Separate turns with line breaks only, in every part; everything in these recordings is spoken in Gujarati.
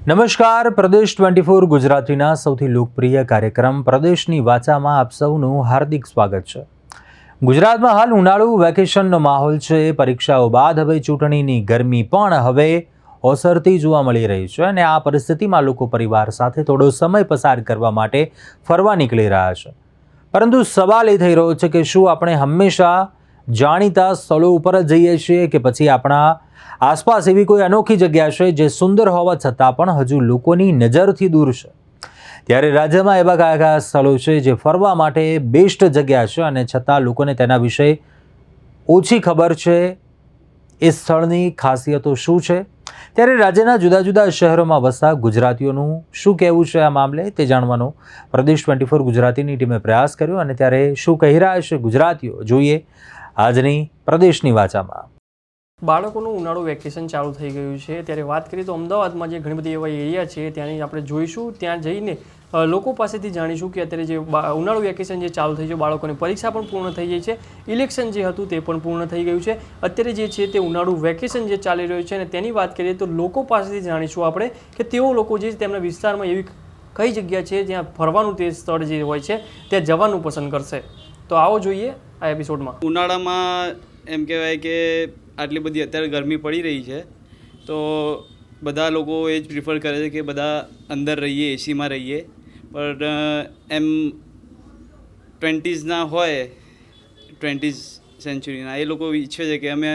નમસ્કાર, પ્રદેશ 24 ગુજરાતીના સૌથી લોકપ્રિય કાર્યક્રમ પ્રદેશની વાચામાં આપ સૌનું હાર્દિક સ્વાગત છે। ગુજરાતમાં હાલ ઉનાળુ વેકેશનનો માહોલ છે। પરીક્ષાઓ બાદ હવે ચૂંટણીની ગરમી પણ હવે ઓસરતી જોવા મળી રહી છે અને આ પરિસ્થિતિમાં લોકો પરિવાર સાથે થોડો સમય પસાર કરવા માટે ફરવા નીકળી રહ્યા છે। પરંતુ સવાલ એ થઈ રહ્યો છે કે શું આપણે હંમેશા જાણીતા સ્થળો ઉપર જ જઈએ છીએ કે પછી આપણા આસપાસ એવી કોઈ અનોખી જગ્યા છે જે સુંદર હોવા છતાં પણ હજુ લોકોની નજરથી દૂર છે? ત્યારે રાજ્યમાં એવા કયા કયા સ્થળો છે જે ફરવા માટે બેસ્ટ જગ્યા છે અને છતાં લોકોને તેના વિશે ઓછી ખબર છે? એ સ્થળની ખાસિયતો શું છે? ત્યારે રાજ્યના જુદા જુદા શહેરોમાં વસતા ગુજરાતીઓનું શું કહેવું છે આ મામલે તે જાણવાનો પ્રદેશ 24 ગુજરાતીની ટીમે પ્રયાસ કર્યો અને ત્યારે શું કહી રહ્યા છે ગુજરાતીઓ, જોઈએ આજની પ્રદેશની વાચામાં।
બાળકોનું ઉનાળુ વેકેશન ચાલુ થઈ ગયું છે ત્યારે વાત કરીએ તો અમદાવાદમાં જે ઘણી બધી એવા એરિયા છે ત્યાંની આપણે જોઈશું, ત્યાં જઈને લોકો પાસેથી જાણીશું કે અત્યારે જે ઉનાળુ વેકેશન જે ચાલુ થઈ છે, બાળકોની પરીક્ષા પણ પૂર્ણ થઈ ગઈ છે, ઇલેક્શન જે હતું તે પણ પૂર્ણ થઈ ગયું છે, અત્યારે જે છે તે ઉનાળુ વેકેશન જે ચાલી રહ્યું છે અને તેની વાત કરીએ તો લોકો પાસેથી જાણીશું આપણે કે તેઓ લોકો જે તેમના વિસ્તારમાં એવી કઈ જગ્યા છે જ્યાં ફરવાનું તે સ્થળ જે હોય છે ત્યાં જવાનું પસંદ કરશે। તો આવો જોઈએ આ એપિસોડમાં।
ઉનાળામાં એમ કહેવાય કે આટલી બધી અત્યારે ગરમી પડી રહી છે તો બધા લોકો એ જ પ્રિફર કરે છે કે બધા અંદર રહીએ, એસીમાં રહીએ, પણ એમ 20s હોય, 20th સેન્ચુરીના એ લોકો ઈચ્છે છે કે અમે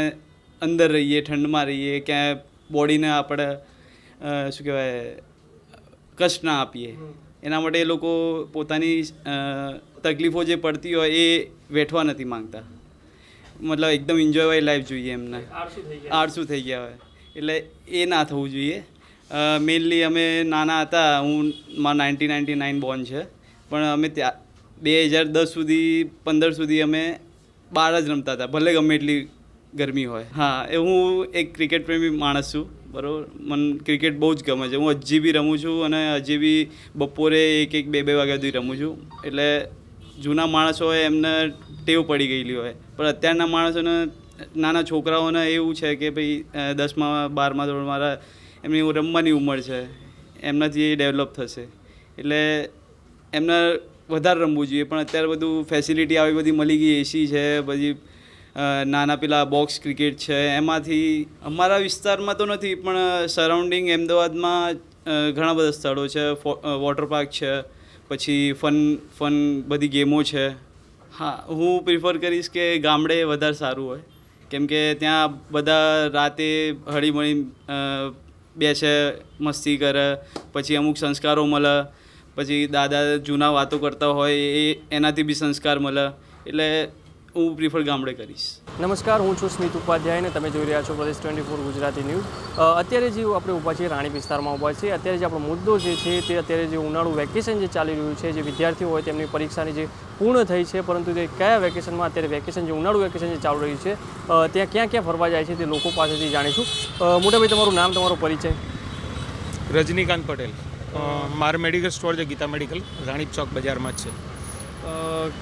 અંદર રહીએ, ઠંડમાં રહીએ, ક્યાંય બોડીને આપણે શું કહેવાય કષ્ટ ના આપીએ। એના માટે એ લોકો પોતાની તકલીફો જે પડતી હોય એ વેઠવા નથી માંગતા, મતલબ એકદમ એન્જોય વાળી લાઈફ જોઈએ એમને, આળસુ થઈ ગયા હોય, એટલે એ ના થવું જોઈએ। મેઇનલી અમે નાના હતા, હું મારા 1999 બોર્ન છે, પણ અમે ત્યાં 2010 સુધી 15 સુધી અમે બહાર જ રમતા હતા, ભલે ગમે એટલી ગરમી હોય। હા, એ હું એક ક્રિકેટ પ્રેમી માણસ છું, બરાબર, મને ક્રિકેટ બહુ જ ગમે છે, હું હજી બી રમું છું અને હજી બી બપોરે 1-2 વાગ્યા સુધી રમું છું। એટલે જૂના માણસો હોય એમને ટેવ પડી ગયેલી હોય, પણ અત્યારના માણસોને, નાના છોકરાઓને એવું છે કે ભાઈ 10માં 12માં ધોરણમાં એમની રમવાની ઉંમર છે, એમનાથી એ ડેવલપ થશે, એટલે એમને વધારે રમવું જોઈએ। પણ અત્યારે બધું ફેસિલિટી આવી બધી મળી ગઈ, એસી છે, પછી નાના પેલા બોક્સ ક્રિકેટ છે, એમાંથી અમારા વિસ્તારમાં તો નથી પણ સરાઉન્ડિંગ અમદાવાદમાં ઘણા બધા સ્થળો છે, વોટર પાર્ક છે, પછી ફન બધી ગેમો છે। હા, હું પ્રિફર કરીશ કે ગામડે વધારે સારું હોય, કેમ કે ત્યાં બધા રાતે હળીમળી બેસે, મસ્તી કરે, પછી અમુક સંસ્કારો મળે, પછી દાદા જૂના વાતો કરતા હોય એનાથી બી સંસ્કાર મળે, એટલે હું પ્રિફર ગામડે કરીશ।
નમસ્કાર, હું છું સ્મિત ઉપાધ્યાય અને તમે જોઈ રહ્યા છો પ્રદેશ 24 ગુજરાતી ન્યૂઝ। અત્યારે જે આપણે ઊભા છીએ રાણી વિસ્તારમાં ઊભા છીએ। અત્યારે જે આપણો મુદ્દો જે છે તે અત્યારે જે ઉનાળુ વેકેશન જે ચાલી રહ્યું છે, જે વિદ્યાર્થીઓ હોય તેમની પરીક્ષાની જે પૂર્ણ થઈ છે, પરંતુ તે કયા વેકેશનમાં અત્યારે વેકેશન જે ઉનાળુ વેકેશન જે ચાલુ રહ્યું છે ત્યાં ક્યાં ક્યાં ફરવા જાય છે તે લોકો પાસેથી જાણીશું। મોટાભાઈ, તમારું નામ, તમારો પરિચય?
રજનીકાંત પટેલ, મારું મેડિકલ સ્ટોર છે ગીતા મેડિકલ, રાણીપ ચોક બજારમાં જ છે।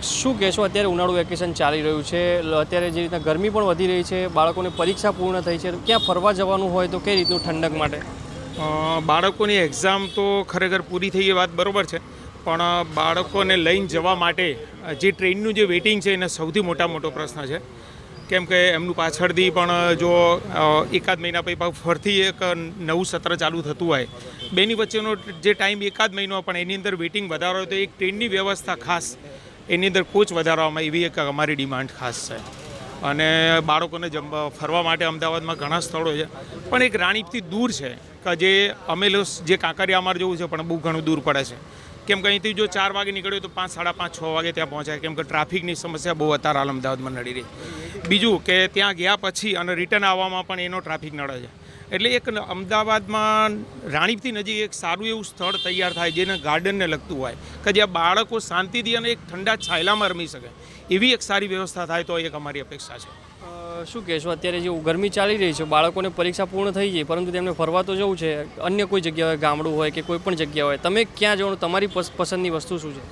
શું કહેશો, અત્યારે ઉનાળુ વેકેશન ચાલી રહ્યું છે, અત્યારે જે રીતના ગરમી પણ વધી રહી છે, બાળકોની પરીક્ષા પૂર્ણ થઈ છે, ક્યાં ફરવા જવાનું હોય તો કઈ રીતનું ઠંડક માટે?
બાળકોની એક્ઝામ તો ખરેખર પૂરી થઈ એ વાત બરાબર છે, પણ બાળકોને લઈને જવા માટે જે ટ્રેનનું જે વેઇટિંગ છે એને સૌથી મોટો પ્રશ્ન છે, કેમ કે એમનું પાછળથી પણ જો એકાદ મહિના પછી ફરતી એક નવું સત્ર ચાલુ થતું હોય, બેની વચ્ચેનો જે ટાઈમ એકાદ મહિનો પણ એની અંદર વેઇટિંગ વધારો હોય તો એક ટ્રેનની વ્યવસ્થા ખાસ એની અંદર કોચ વધારવામાં એવી એક અમારી ડિમાન્ડ ખાસ છે। અને બાળકોને ફરવા માટે અમદાવાદમાં ઘણા સ્થળો છે, પણ એક રાણીપથી દૂર છે કે જે અમે જે કાંકરિયા અમારે જવું છે પણ બહુ ઘણું દૂર પડે છે, કેમ કે અહીંથી જો 4 વાગે નીકળ્યો તો 5, 5:30, 6 વાગે ત્યાં પહોંચાય, કેમ કે ટ્રાફિકની સમસ્યા બહુ અત્યારે હાલ અમદાવાદમાં નડી રહી। બીજું કે ત્યાં ગયા પછી અને રિટર્ન આવવામાં પણ એનો ટ્રાફિક નડે છે, એટલે એક અમદાવાદમાં રાણીપથી નજીક એક સારું એવું સ્થળ તૈયાર થાય જેને ગાર્ડનને લગતું હોય, કે જ્યાં બાળકો શાંતિથી અને એક ઠંડા છાયલામાં રમી શકે, એવી એક સારી વ્યવસ્થા થાય તો એક અમારી અપેક્ષા છે।
શું કહેશો, અત્યારે જે ગરમી ચાલી રહી છે, બાળકોને પરીક્ષા પૂર્ણ થઈ ગઈ, પરંતુ તેમને ફરવા તો જવું છે, અન્ય કોઈ જગ્યા હોય, ગામડું હોય કે કોઈ પણ જગ્યા હોય, તમે ક્યાં જવાનું, તમારી પસંદની વસ્તુ શું છે?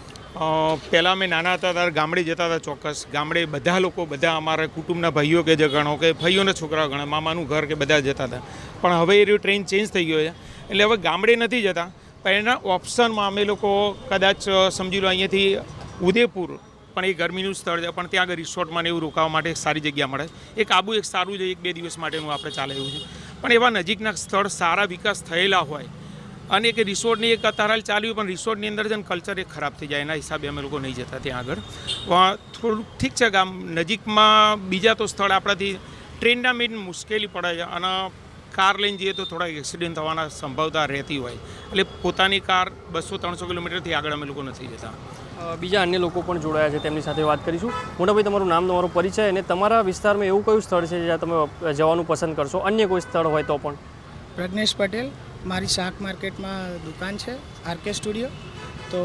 પહેલાં અમે નાના હતા ત્યારે ગામડે જતા હતા, ચોક્કસ ગામડે બધા લોકો, બધા અમારા કુટુંબના ભાઈઓ કે જે ગણો કે ભાઈઓના છોકરાઓ ગણો, મામાનું ઘર કે બધા જતા હતા, પણ હવે એ ટ્રેન ચેન્જ થઈ ગયો છે, એટલે હવે ગામડે નથી જતા, પણ એના ઓપ્શનમાં અમે લોકો કદાચ સમજી લો અહીંયાથી ઉદયપુર પણ એ ગરમીનું સ્થળ છે, પણ ત્યાં આગળ રિસોર્ટમાં ને એવું રોકાવા માટે એક સારી જગ્યા મળે. એક આબુ એક સારું છે, 1-2 દિવસ માટેનું આપણે ચાલે એવું છે. પણ એવા નજીકના સ્થળ સારા વિકાસ થયેલા હોય અને એક રિસોર્ટની એક તારાલ ચાલ્યું, પણ રિસોર્ટની અંદર છે ને કલ્ચર એક ખરાબ થઈ જાય, એના હિસાબે અમે લોકો નહીં જતા ત્યાં આગળ. થોડું ઠીક છે, ગામ નજીકમાં બીજા તો સ્થળ આપણાથી ટ્રેનના મેન મુશ્કેલી પડે છે અને કાર લઈને જઈએ તો થોડા એક્સિડન્ટ થવાના સંભાવના રહેતી હોય, એટલે પોતાની કાર 200-300 કિલોમીટરથી આગળ અમે લોકો નથી જતા.
બીજા અન્ય લોકો પણ જોડાયા છે, તેમની સાથે વાત કરીશું. મોટાભાઈ, તમારું નામ, તમારો પરિચય અને તમારા વિસ્તારમાં એવું કયું સ્થળ છે જ્યાં તમે જવાનું પસંદ કરશો? અન્ય કોઈ સ્થળ હોય તો પણ.
પ્રજ્ઞેશ પટેલ, મારી શાક માર્કેટમાં દુકાન છે, આરકે સ્ટુડિયો. તો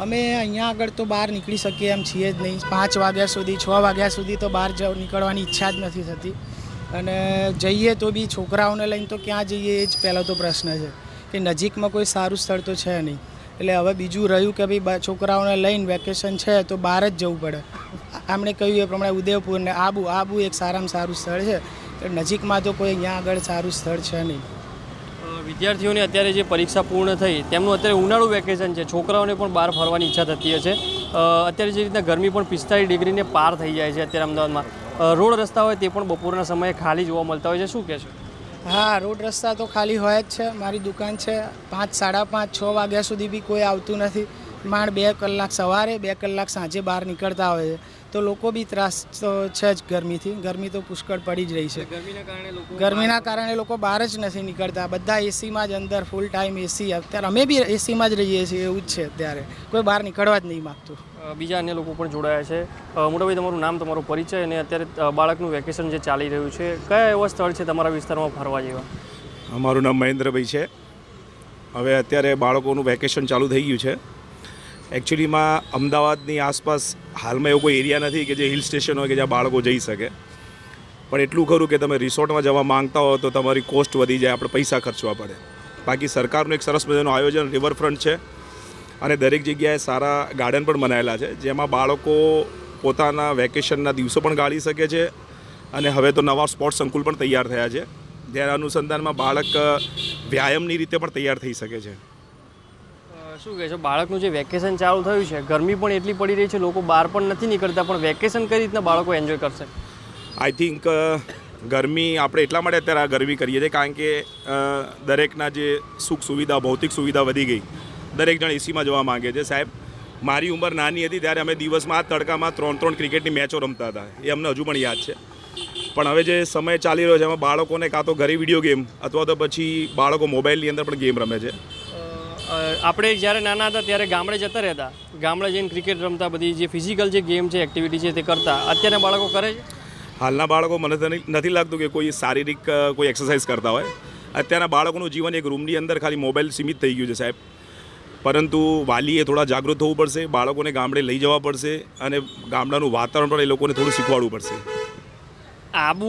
અમે અહીંયા આગળ તો બહાર નીકળી શકીએ એમ છીએ જ નહીં. 5 વાગ્યા સુધી 6 વાગ્યા સુધી તો બહાર નીકળવાની ઈચ્છા જ નથી થતી, અને જઈએ તો બી છોકરાઓને લઈને તો ક્યાં જઈએ એ જ પહેલો તો પ્રશ્ન છે કે નજીકમાં કોઈ સારું સ્થળ તો છે નહીં. એટલે હવે બીજું રહ્યું કે ભાઈ છોકરાઓને લઈને વેકેશન છે તો બહાર જ જવું પડે. આમણે કહ્યું એ પ્રમાણે ઉદયપુર ને આબુ એક સારામાં સારું સ્થળ છે. નજીકમાં તો કોઈ અહીંયા આગળ સારું સ્થળ છે નહીં.
વિદ્યાર્થીઓને અત્યારે જે પરીક્ષા પૂર્ણ થઈ તેમનું અત્યારે ઉનાળુ વેકેશન છે, છોકરાઓને પણ બહાર ફરવાની ઈચ્છા થતી હશે. અત્યારે જે રીતના ગરમી પણ 45 ડિગ્રીને પાર થઈ જાય છે અત્યારે અમદાવાદમાં, રોડ રસ્તા હોય તે પણ બપોરના સમયે ખાલી જોવા મળતા હોય છે, શું કહેશો?
હા, રોડ રસ્તા તો ખાલી હોય જ છે. મારી દુકાન છે, 5, 5:30, 6 વાગ્યા સુધી બી કોઈ આવતું નથી. માંડ 2 કલાક સવારે, 2 કલાક સાંજે બહાર નીકળતા હોય છે. તો લોકો બી ત્રાસ તો છે જ ગરમીથી. ગરમી તો પુષ્કળ પડી જ રહી છે. ગરમીના કારણે લોકો બહાર જ નથી નીકળતા. બધા એસીમાં જ અંદર ફૂલ ટાઈમ એસી. અત્યારે અમે બી એસીમાં જ રહીએ છીએ, એવું જ છે. અત્યારે કોઈ બહાર નીકળવા જ નહીં માગતું.
બીજા અન્ય લોકો પણ જોડાયા છે. મોટાભાઈ, તમારું નામ, તમારો પરિચય અને અત્યારે બાળકનું વેકેશન જે ચાલી રહ્યું છે, કયા એવા સ્થળ છે તમારા વિસ્તારમાં ફરવા જેવા?
અમારું નામ મહેન્દ્રભાઈ છે. હવે અત્યારે બાળકોનું વેકેશન ચાલુ થઈ ગયું છે. એકચ્યુઅલીમાં અમદાવાદની આસપાસ હાલમાં એવો કોઈ એરિયા નથી કે જે હિલ સ્ટેશન હોય કે જ્યાં બાળકો જઈ શકે. પણ એટલું ખરું કે તમે રિસોર્ટમાં જવા માંગતા હો તો તમારી કોસ્ટ વધી જાય, આપણે પૈસા ખર્ચવા પડે. બાકી સરકારનું એક સરસ મજાનું આયોજન રિવરફ્રન્ટ છે અને દરેક જગ્યાએ સારા ગાર્ડન પણ બનાવેલા છે, જેમાં બાળકો પોતાના વેકેશનના દિવસો પણ ગાળી શકે છે. અને હવે તો નવા સ્પોર્ટ્સ સંકુલ પણ તૈયાર થયા છે, જેના અનુસંધાનમાં બાળક વ્યાયામની રીતે પણ તૈયાર થઈ શકે છે.
શું કહે છે, બાળકનું જે વેકેશન ચાલુ થયું છે, ગરમી પણ એટલી પડી રહી છે, લોકો બહાર પણ નથી નીકળતા, પણ વેકેશન કઈ રીતના બાળકો એન્જોય કરશે?
આઈ થિંક ગરમી આપણે એટલા માટે અત્યારે આ ગરમી કરીએ છીએ કારણ કે દરેકના જે સુખ સુવિધા, ભૌતિક સુવિધા વધી ગઈ. દરેક જણ એસીમાં જવા માગે છે. સાહેબ, મારી ઉંમર નાની હતી ત્યારે અમે દિવસમાં આ તડકામાં 3 ક્રિકેટની મેચો રમતા હતા, એ અમને હજુ પણ યાદ છે. પણ હવે જે સમય ચાલી રહ્યો છે એમાં બાળકોને કાં તો ઘરે વિડીયો ગેમ અથવા તો પછી બાળકો મોબાઈલની અંદર પણ ગેમ રમે છે.
આપણે જ્યારે નાના હતા ત્યારે ગામડે જતા રહેતા, ગામડે જઈને ક્રિકેટ રમતા, બધી જે ફિઝિકલ જે ગેમ છે, એક્ટિવિટી છે તે કરતા. અત્યારના બાળકો કરે છે?
હાલના બાળકો મને નથી લાગતું કે કોઈ શારીરિક કોઈ એક્સરસાઇઝ કરતા હોય. અત્યારના બાળકોનું જીવન એક રૂમની અંદર ખાલી મોબાઈલ સીમિત થઈ ગયું છે સાહેબ. પરંતુ વાલીએ થોડા જાગૃત થવું પડશે, બાળકોને ગામડે લઈ જવા પડશે અને ગામડાનું વાતાવરણ પણ એ લોકોને થોડું શીખવાડવું પડશે.
આબુ,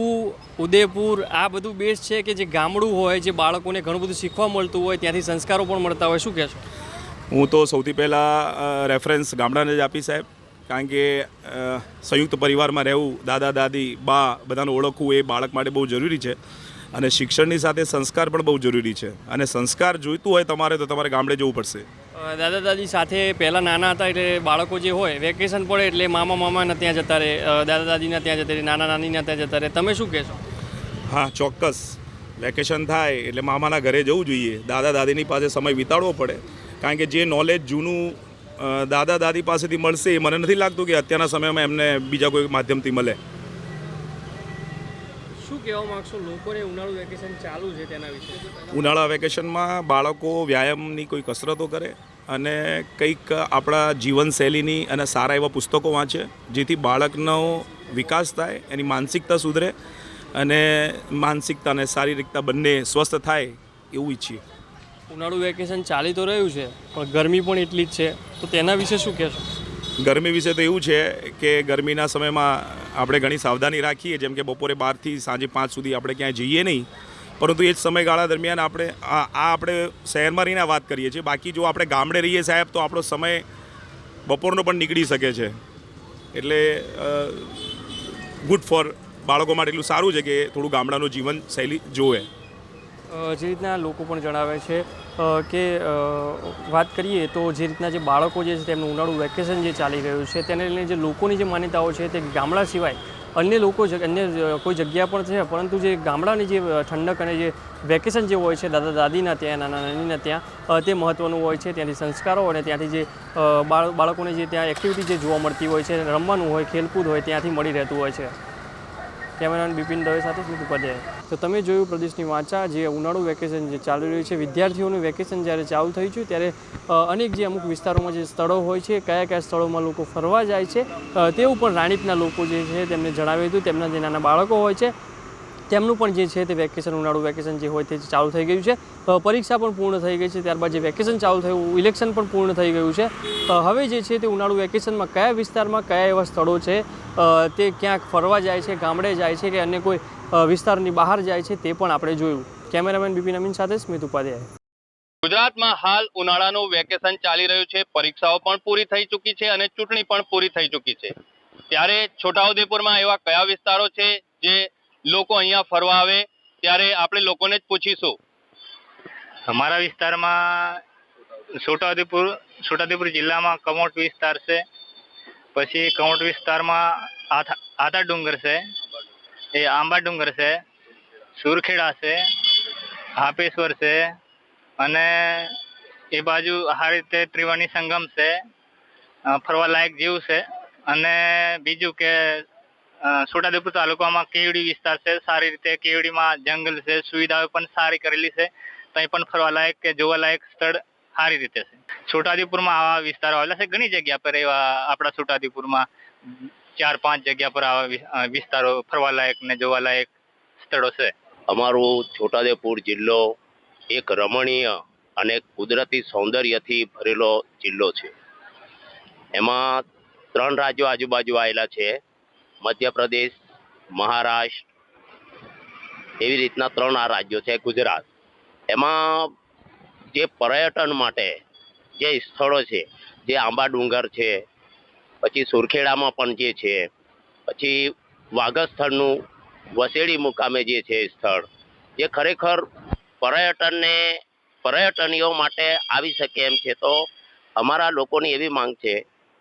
ઉદયપુર આ બધું બેસ્ટ છે કે જે ગામડું હોય, જે બાળકોને ઘણું બધું શીખવા મળતું હોય, ત્યાંથી સંસ્કારો પણ મળતા હોય, શું કહેશો?
હું તો સૌથી પહેલાં રેફરન્સ ગામડાને જ આપી સાહેબ, કારણ કે સંયુક્ત પરિવારમાં રહેવું, દાદા દાદી, બા બધાને ઓળખવું એ બાળક માટે બહુ જરૂરી છે. અને શિક્ષણની સાથે સંસ્કાર પણ બહુ જરૂરી છે. અને સંસ્કાર જોઈતું હોય તમારે તો તમારે ગામડે જવું પડશે.
દાદા દાદી સાથે પહેલાં નાના હતા એટલે બાળકો જે હોય વેકેશન પડે એટલે મામાના ત્યાં જતા રહે, દાદા દાદીના ત્યાં જતા રહે, નાના નાનીના ત્યાં જતા રહે. તમે શું કહેશો?
હા, ચોક્કસ. વેકેશન થાય એટલે મામાના ઘરે જવું જોઈએ, દાદા દાદીની પાસે સમય વિતાડવો પડે. કારણ કે જે નોલેજ જૂનું દાદા દાદી પાસેથી મળશે એ મને નથી લાગતું કે અત્યારના સમયમાં એમને બીજા કોઈ માધ્યમથી મળે.
શું કહેવા માગશો લોકોને ઉનાળુ વેકેશન ચાલુ છે તેના વિશે?
ઉનાળા વેકેશનમાં બાળકો વ્યાયામની કોઈ કસરતો કરે અને કંઈક આપણા જીવનશૈલીની અને સારા એવા પુસ્તકો વાંચે, જેથી બાળકનો વિકાસ થાય, એની માનસિકતા સુધરે અને માનસિકતા અને શારીરિકતા બંને સ્વસ્થ થાય એવું ઈચ્છીએ.
ઉનાળુ વેકેશન ચાલી તો રહ્યું છે પણ ગરમી પણ એટલી જ છે, તો તેના વિશે શું કહેશો?
ગરમી વિશે તો એવું છે કે ગરમીના સમયમાં આપણે ઘણી સાવધાની રાખીએ, જેમ કે બપોરે 12 થી સાંજે 5 સુધી આપણે ક્યાંય જઈએ નહીં. પરંતુ એ જ સમયગાળા દરમિયાન આપણે શહેરમાં રહીને વાત કરીએ છીએ. બાકી જો આપણે ગામડે રહીએ સાહેબ તો આપણો સમય બપોરનો પણ નીકળી શકે છે. એટલે ગુડ ફોર બાળકો માટે એટલું સારું છે કે થોડું ગામડાનું જીવનશૈલી જોવે.
જે રીતના લોકો પણ જણાવે છે કે વાત કરીએ તો જે રીતના જે બાળકો જે છે તેમનું ઉનાળુ વેકેશન જે ચાલી રહ્યું છે તેને લઈને જે લોકોની જે માન્યતાઓ છે તે ગામડા સિવાય અન્ય લોકો અન્ય કોઈ જગ્યા પણ છે, પરંતુ જે ગામડાની જે ઠંડક અને જે વેકેશન જે હોય છે દાદા દાદીના ત્યાં, નાના નાનીના ત્યાં, તે મહત્ત્વનું હોય છે. ત્યાંથી સંસ્કારો અને ત્યાંથી જે બાળકોને જે ત્યાં એક્ટિવિટી જે જોવા મળતી હોય છે, રમવાનું હોય, ખેલકૂદ હોય, ત્યાંથી મળી રહેતું હોય છે. કેમેરામેન બિપિન દવે સાથે સ્મિત ઉપાધ્યાય. તો તમે જોયું પ્રદેશની વાંચા, જે ઉનાળુ વેકેશન જે ચાલી રહ્યું છે, વિદ્યાર્થીઓનું વેકેશન જ્યારે ચાલુ થયું છે ત્યારે અનેક જે અમુક વિસ્તારોમાં જે સ્થળો હોય છે, કયા કયા સ્થળોમાં લોકો ફરવા જાય છે, તેવું પણ રાણીપના લોકો જે છે તેમને જણાવ્યું હતું. તેમના જે નાના બાળકો હોય છે તેમનું પણ જે છે તે વેકેશન, ઉનાળુ વેકેશન જે હોય તે ચાલુ થઈ ગયું છે. પરીક્ષા પણ પૂર્ણ થઈ ગઈ છે. ત્યારબાદ જે વેકેશન ચાલુ થયું, ઇલેક્શન પણ પૂર્ણ થઈ ગયું છે. હવે જે છે તે ઉનાળુ વેકેશનમાં કયા વિસ્તારમાં કયા એવા સ્થળો છે તે ક્યાંક ફરવા જાય છે, ગામડે જાય છે કે અન્ય કોઈ વિસ્તારની બહાર જાય છે, તે પણ આપણે જોયું. કેમેરામેન બિપિન અમીન સાથે સ્મિત ઉપાધ્યાય.
ગુજરાતમાં હાલ ઉનાળાનું વેકેશન ચાલી રહ્યું છે. પરીક્ષાઓ પણ પૂરી થઈ ચૂકી છે અને ચૂંટણી પણ પૂરી થઈ ચૂકી છે. ત્યારે છોટાઉદેપુરમાં એવા કયા વિસ્તારો છે જે લોકો અહીંયા ફરવા આવે, ત્યારે આપણે લોકોને જ પૂછીશું.
અમારા વિસ્તારમાં છોટાઉદેપુર જિલ્લામાં કમોટ વિસ્તાર છે. પછી કમોટ વિસ્તારમાં આતા ડુંગર છે, એ આંબા ડુંગર છે, સુરખેડા છે, હાપેશ્વર છે, અને એ બાજુ આ રીતે ત્રિવેણી સંગમ છે, ફરવા લાયક જેવું છે. અને બીજું કે છોટાઉદેપુર તાલુકામાં કેવડી વિસ્તાર છે, સારી રીતે કેવડીમાં જંગલ છે, સુવિધાઓ પણ સારી કરેલી છે. ત્યાં પણ ફરવા લાયક કે જોવા લાયક સ્થળ સારી રીતે છે. છોટાઉદેપુરમાં આવા વિસ્તારો આવેલા છે. ઘણી જગ્યા પર એવા આપણા છોટાઉદેપુરમાં 4-5 જગ્યા પર આવા વિસ્તારો ફરવા લાયક ને જોવા લાયક સ્થળો છે.
અમારું છોટાઉદેપુર જિલ્લો એક રમણીય અને કુદરતી સૌંદર્યથી ભરેલો જિલ્લો છે. એમાં 3 રાજ્યો આજુબાજુ આવેલા છે, મધ્યપ્રદેશ, મહારાષ્ટ્ર, એવી રીતના 3 આ રાજ્યો છે. ગુજરાત એમાં જે પર્યટન માટે જે સ્થળો છે, જે આંબા ડુંગર છે, પછી સુરખેડામાં પણ જે છે, પછી વાગસ્થળનું વસેડી મુકામે જે છે સ્થળ, જે ખરેખર પર્યટનીઓ માટે આવી શકે એમ છે. તો અમારા લોકોની એવી માંગ છે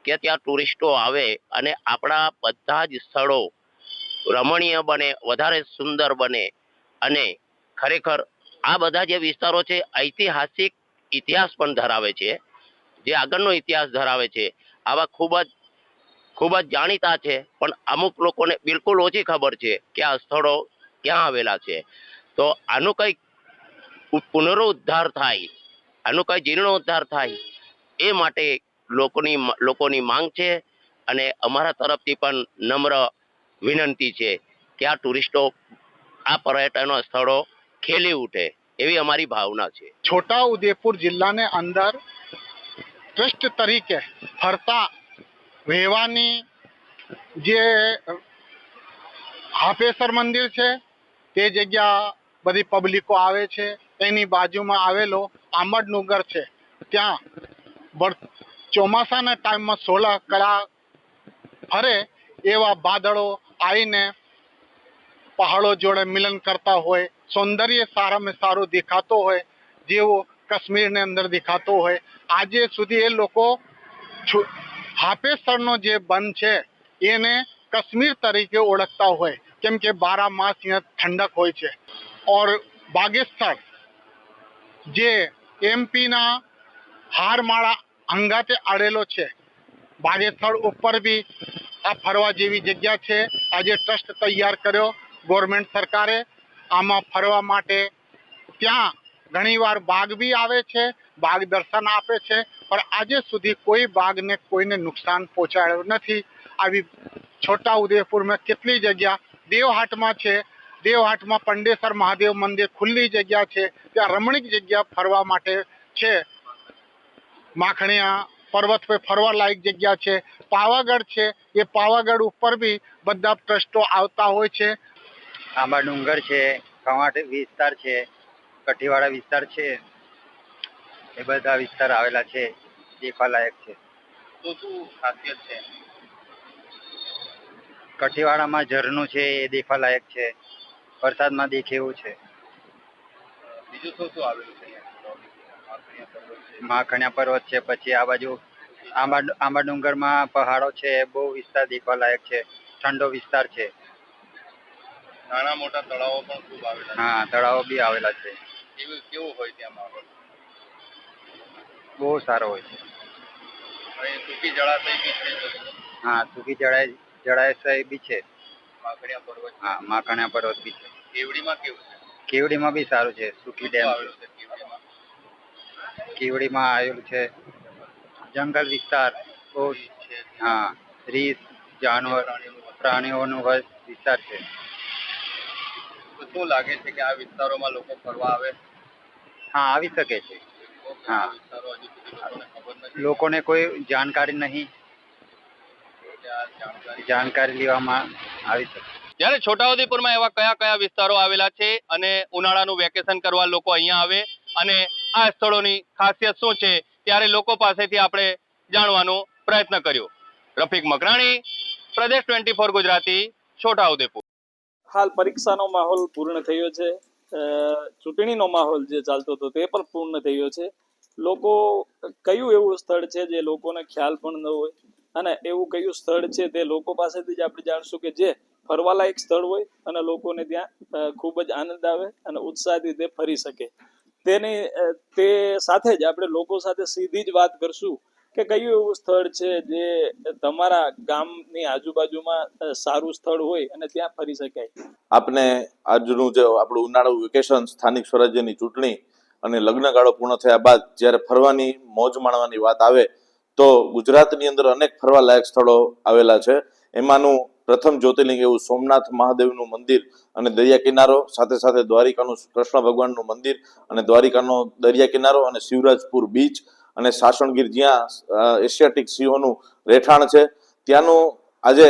કે ત્યાં ટુરિસ્ટો આવે અને આપણા બધા જ સ્થળો રમણીય બને, વધારે સુંદર બને. અને ખરેખર આ બધા જે વિસ્તારો છે ઐતિહાસિક ઇતિહાસ પણ ધરાવે છે, જે આગળનો ઇતિહાસ ધરાવે છે. આવા ખૂબ જ જાણીતા છે, પણ અમુક લોકોને બિલકુલ ઓછી ખબર છે કે આ સ્થળો ક્યાં આવેલા છે. તો આનું કંઈક પુનરુદ્ધાર થાય, આનું કંઈ જીર્ણોદ્ધાર થાય, એ માટે લોકોની માંગ છે. અને અમારા તરફથી પણ નમ્ર વિનંતી છે કે આ ટુરિસ્ટો, આ પર્યટન સ્થળો ખેલી ઉઠે, એવી અમારી ભાવના છે.
છોટાઉદેપુર જિલ્લાને અંદર ટ્રસ્ટ તરીકે ફરતા રહેવાની જે હાપેશ્વર મંદિર છે, તે જગ્યા બધી પબ્લિકો આવે છે. એની બાજુમાં આવેલો આંબા ડુંગર છે, ત્યાં ચોમાસાના ટાઈમમાં 16 કળા ફરે એવા વાદળો આવીને પહાડો જોડે મિલન કરતા હોય, સૌંદર્ય સારામાં સારું દેખાતો હોય, જેવો કાશ્મીરને અંદર દેખાતો હોય. આજે સુધી એ લોકો હાપેશ્વરનો જે બંધ છે એને કાશ્મીર તરીકે ઓળખતા હોય, કેમ કે 12 માસ અહીંયા ઠંડક હોય છે. ઓર બાગેશ્વર જે એમપીના હારમાળા અંગાતે આડેલો છે, બાગેશ્વર ઉપર બી આ ફરવા જેવી જગ્યા છે. આજે ટ્રસ્ટ તૈયાર કર્યો ગવર્મેન્ટ સરકારે આમાં ફરવા માટે. ત્યાં ઘણીવાર બાઘ બી આવે છે, બાઘ દર્શન આપે છે, પણ આજે સુધી કોઈ બાઘને કોઈને નુકસાન પહોંચાડ્યું નથી. આવી છોટાઉદેપુરમાં કેટલી જગ્યા, દેવહાટમાં છે, દેવહાટમાં પંડેસર મહાદેવ મંદિર ખુલ્લી જગ્યા છે, ત્યાં રમણીક જગ્યા ફરવા માટે છે. માખણીયા પર્વત પર ફરવા લાયક જગ્યા છે. પાવાગઢ છે, એ પાવાગઢ ઉપર બી બધા ટ્રસ્ટો આવતા હોય છે.
આંબા ડુંગર છે, કવાંટ વિસ્તાર છે, કઠીવાડા વિસ્તાર છે, એ બધા વિસ્તાર આવેલા છે, દેખવા લાયક છે.
તો શું ખાસિયત છે?
કઠીવાડામાં ઝરણું છે, એ દેખવા લાયક છે, વરસાદમાં દેખે એવું છે.
બીજું શું શું આવેલું છે
માખણિયા પર્વત છે, પછી આ બાજુ આંબા ડુંગરમાં પહાડો છે, બહુ વિસ્તાર દેખવા લાયક છે, ઠંડો વિસ્તાર છે.
નાના મોટા તળાવો પણ ખૂબ આવેલા
હા, તળાવો બી આવેલા છે.
છે કેવું હોય ત્યાં માહોલ?
બહુ સારો હોય છે.
અહીં સૂકી જળાશય બી છે
હા, સૂકી જળાશય બી છે.
માખણિયા પર્વત
હા, માખણિયા પર્વત બી છે.
કેવડીમાં કેવું છે?
કેવડીમાં બી સારું છે. સૂકી ડેમ
આવેલું છે કેવડીમાં?
કેવડીમાં આવેલું છે. જંગલ વિસ્તાર બહુ
છે
હા, રીંછ જાનવર પ્રાણીઓનો વિસ્તાર છે.
તો શું લાગે છે કે આ વિસ્તારોમાં લોકો ફરવા આવે?
હા, આવી શકે છે.
આ
હા,
વિસ્તારો હજુ સુધી લોકોને ખબર નથી
લોકોને કોઈ જાણકારી નહીં,
કે આ
જાણકારી લેવામાં આવી શકે.
ત્યારે છોટાઉદેપુરમાં એવા કયા કયા વિસ્તારો આવેલા છે અને ઉનાળાનું વેકેશન કરવા લોકો અહીંયા આવે અને આ સ્થળોની ખાસિયત શું છે ત્યારે લોકો પાસેથી આપણે જાણવાનો પ્રયત્ન કર્યો. રફીક મકરાણી, પ્રદેશ 24 ગુજરાતી, છોટાઉદેપુર.
હાલ પરીક્ષાનો માહોલ પૂર્ણ થયો છે. ચૂંટણીનો માહોલ જે ચાલતો હતો તે પણ પૂર્ણ થયો છે. લોકો કયું એવું સ્થળ છે જે લોકોને ખ્યાલ પણ ન હોય અને એવું કયું સ્થળ છે તે લોકો પાસેથી જ આપણે જાણશું કે જે ફરવાલાયક સ્થળ હોય અને લોકોને ત્યાં ખૂબ જ આનંદ આવે અને ઉત્સાહથી તે ફરી શકે. તે સાથે જ આપણે લોકો સાથે સીધી જ વાત કરશું કે કયું એવું સ્થળ છે જે તમારા ગામની આજુબાજુમાં સારું સ્થળ હોય અને ત્યાં ફરી શકાય.
આપને આજનું જે આપણું ઉનાળુ વેકેશન, સ્થાનિક સ્વરાજ્યની ચૂંટણી અને લગ્નગાળો પૂર્ણ થયા બાદ જ્યારે ફરવાની મોજ માણવાની વાત આવે તો ગુજરાતની અંદર અનેક ફરવા લાયક સ્થળો આવેલા છે. એમાંનું પ્રથમ જ્યોતિર્લિંગ એવું સોમનાથ મહાદેવનું મંદિર અને દરિયા કિનારો, સાથે સાથે દ્વારિકાનું કૃષ્ણ ભગવાનનું મંદિર અને દ્વારિકાનો દરિયા કિનારો અને શિવરાજપુર બીચ અને સાસણગીર જ્યાં એશિયાટિક સિંહોનું રહેઠાણ છે. ત્યાંનું આજે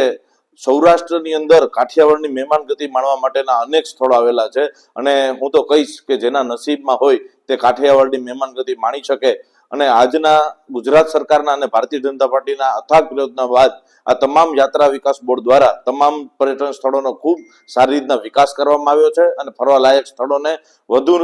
સૌરાષ્ટ્રની અંદર કાઠિયાવાડની મહેમાન ગતિ માણવા માટેના અનેક સ્થળો આવેલા છે અને હું તો કહીશ કે જેના નસીબમાં હોય તે કાઠિયાવાડની મહેમાન ગતિ માણી શકે. અને આજના ગુજરાત સરકારના અને ભારતીય જનતા પાર્ટીના અથાગ પ્રયત્ન બાદ આ તમામ યાત્રા વિકાસ બોર્ડ દ્વારા તમામ પર્યટન સ્થળોનો ખૂબ સારી રીતના વિકાસ કરવામાં આવ્યો છે અને ફરવા લાયક સ્થળોને વધુ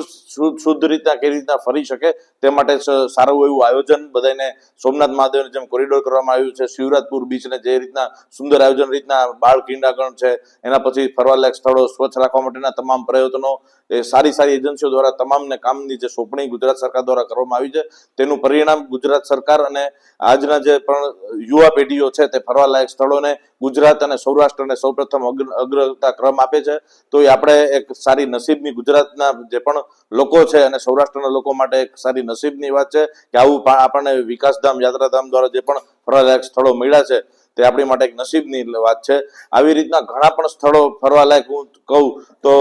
શુદ્ધ રીતના કેવી રીતના ફરી શકે તે માટે સારું એવું આયોજન બધાને સોમનાથ મહાદેવને જેમ કોરિડોર કરવામાં આવ્યું છે, શિવરાજપુર બીચને જે રીતના સુંદર આયોજન રીતના બાળ ક્રીડાંગણ છે, એના પછી ફરવા લાયક સ્થળો સ્વચ્છ રાખવા માટેના તમામ પ્રયત્નો એ સારી એજન્સીઓ દ્વારા તમામને કામની જે સોંપણી ગુજરાત સરકાર દ્વારા કરવામાં આવી છે તેનું પરિણામ ગુજરાત સરકાર અને આજના જે પણ યુવા પેઢીઓ છે તે ફરવા લાયક સ્થળોને ગુજરાત અને સૌરાષ્ટ્રને સૌપ્રથમ અગ્રતા ક્રમ આપે છે. તો એ આપણે એક સારી નસીબની ગુજરાતના જે પણ લોકો છે અને સૌરાષ્ટ્રના લોકો માટે એક સારી નસીબની વાત છે કે આવું આપણને વિકાસધામ યાત્રાધામ દ્વારા જે પણ ફરવા લાયક સ્થળો મળ્યા છે તે આપણી માટે એક નસીબની વાત છે. આવી રીતના ઘણા પણ સ્થળો ફરવા લાયક હું કહું તો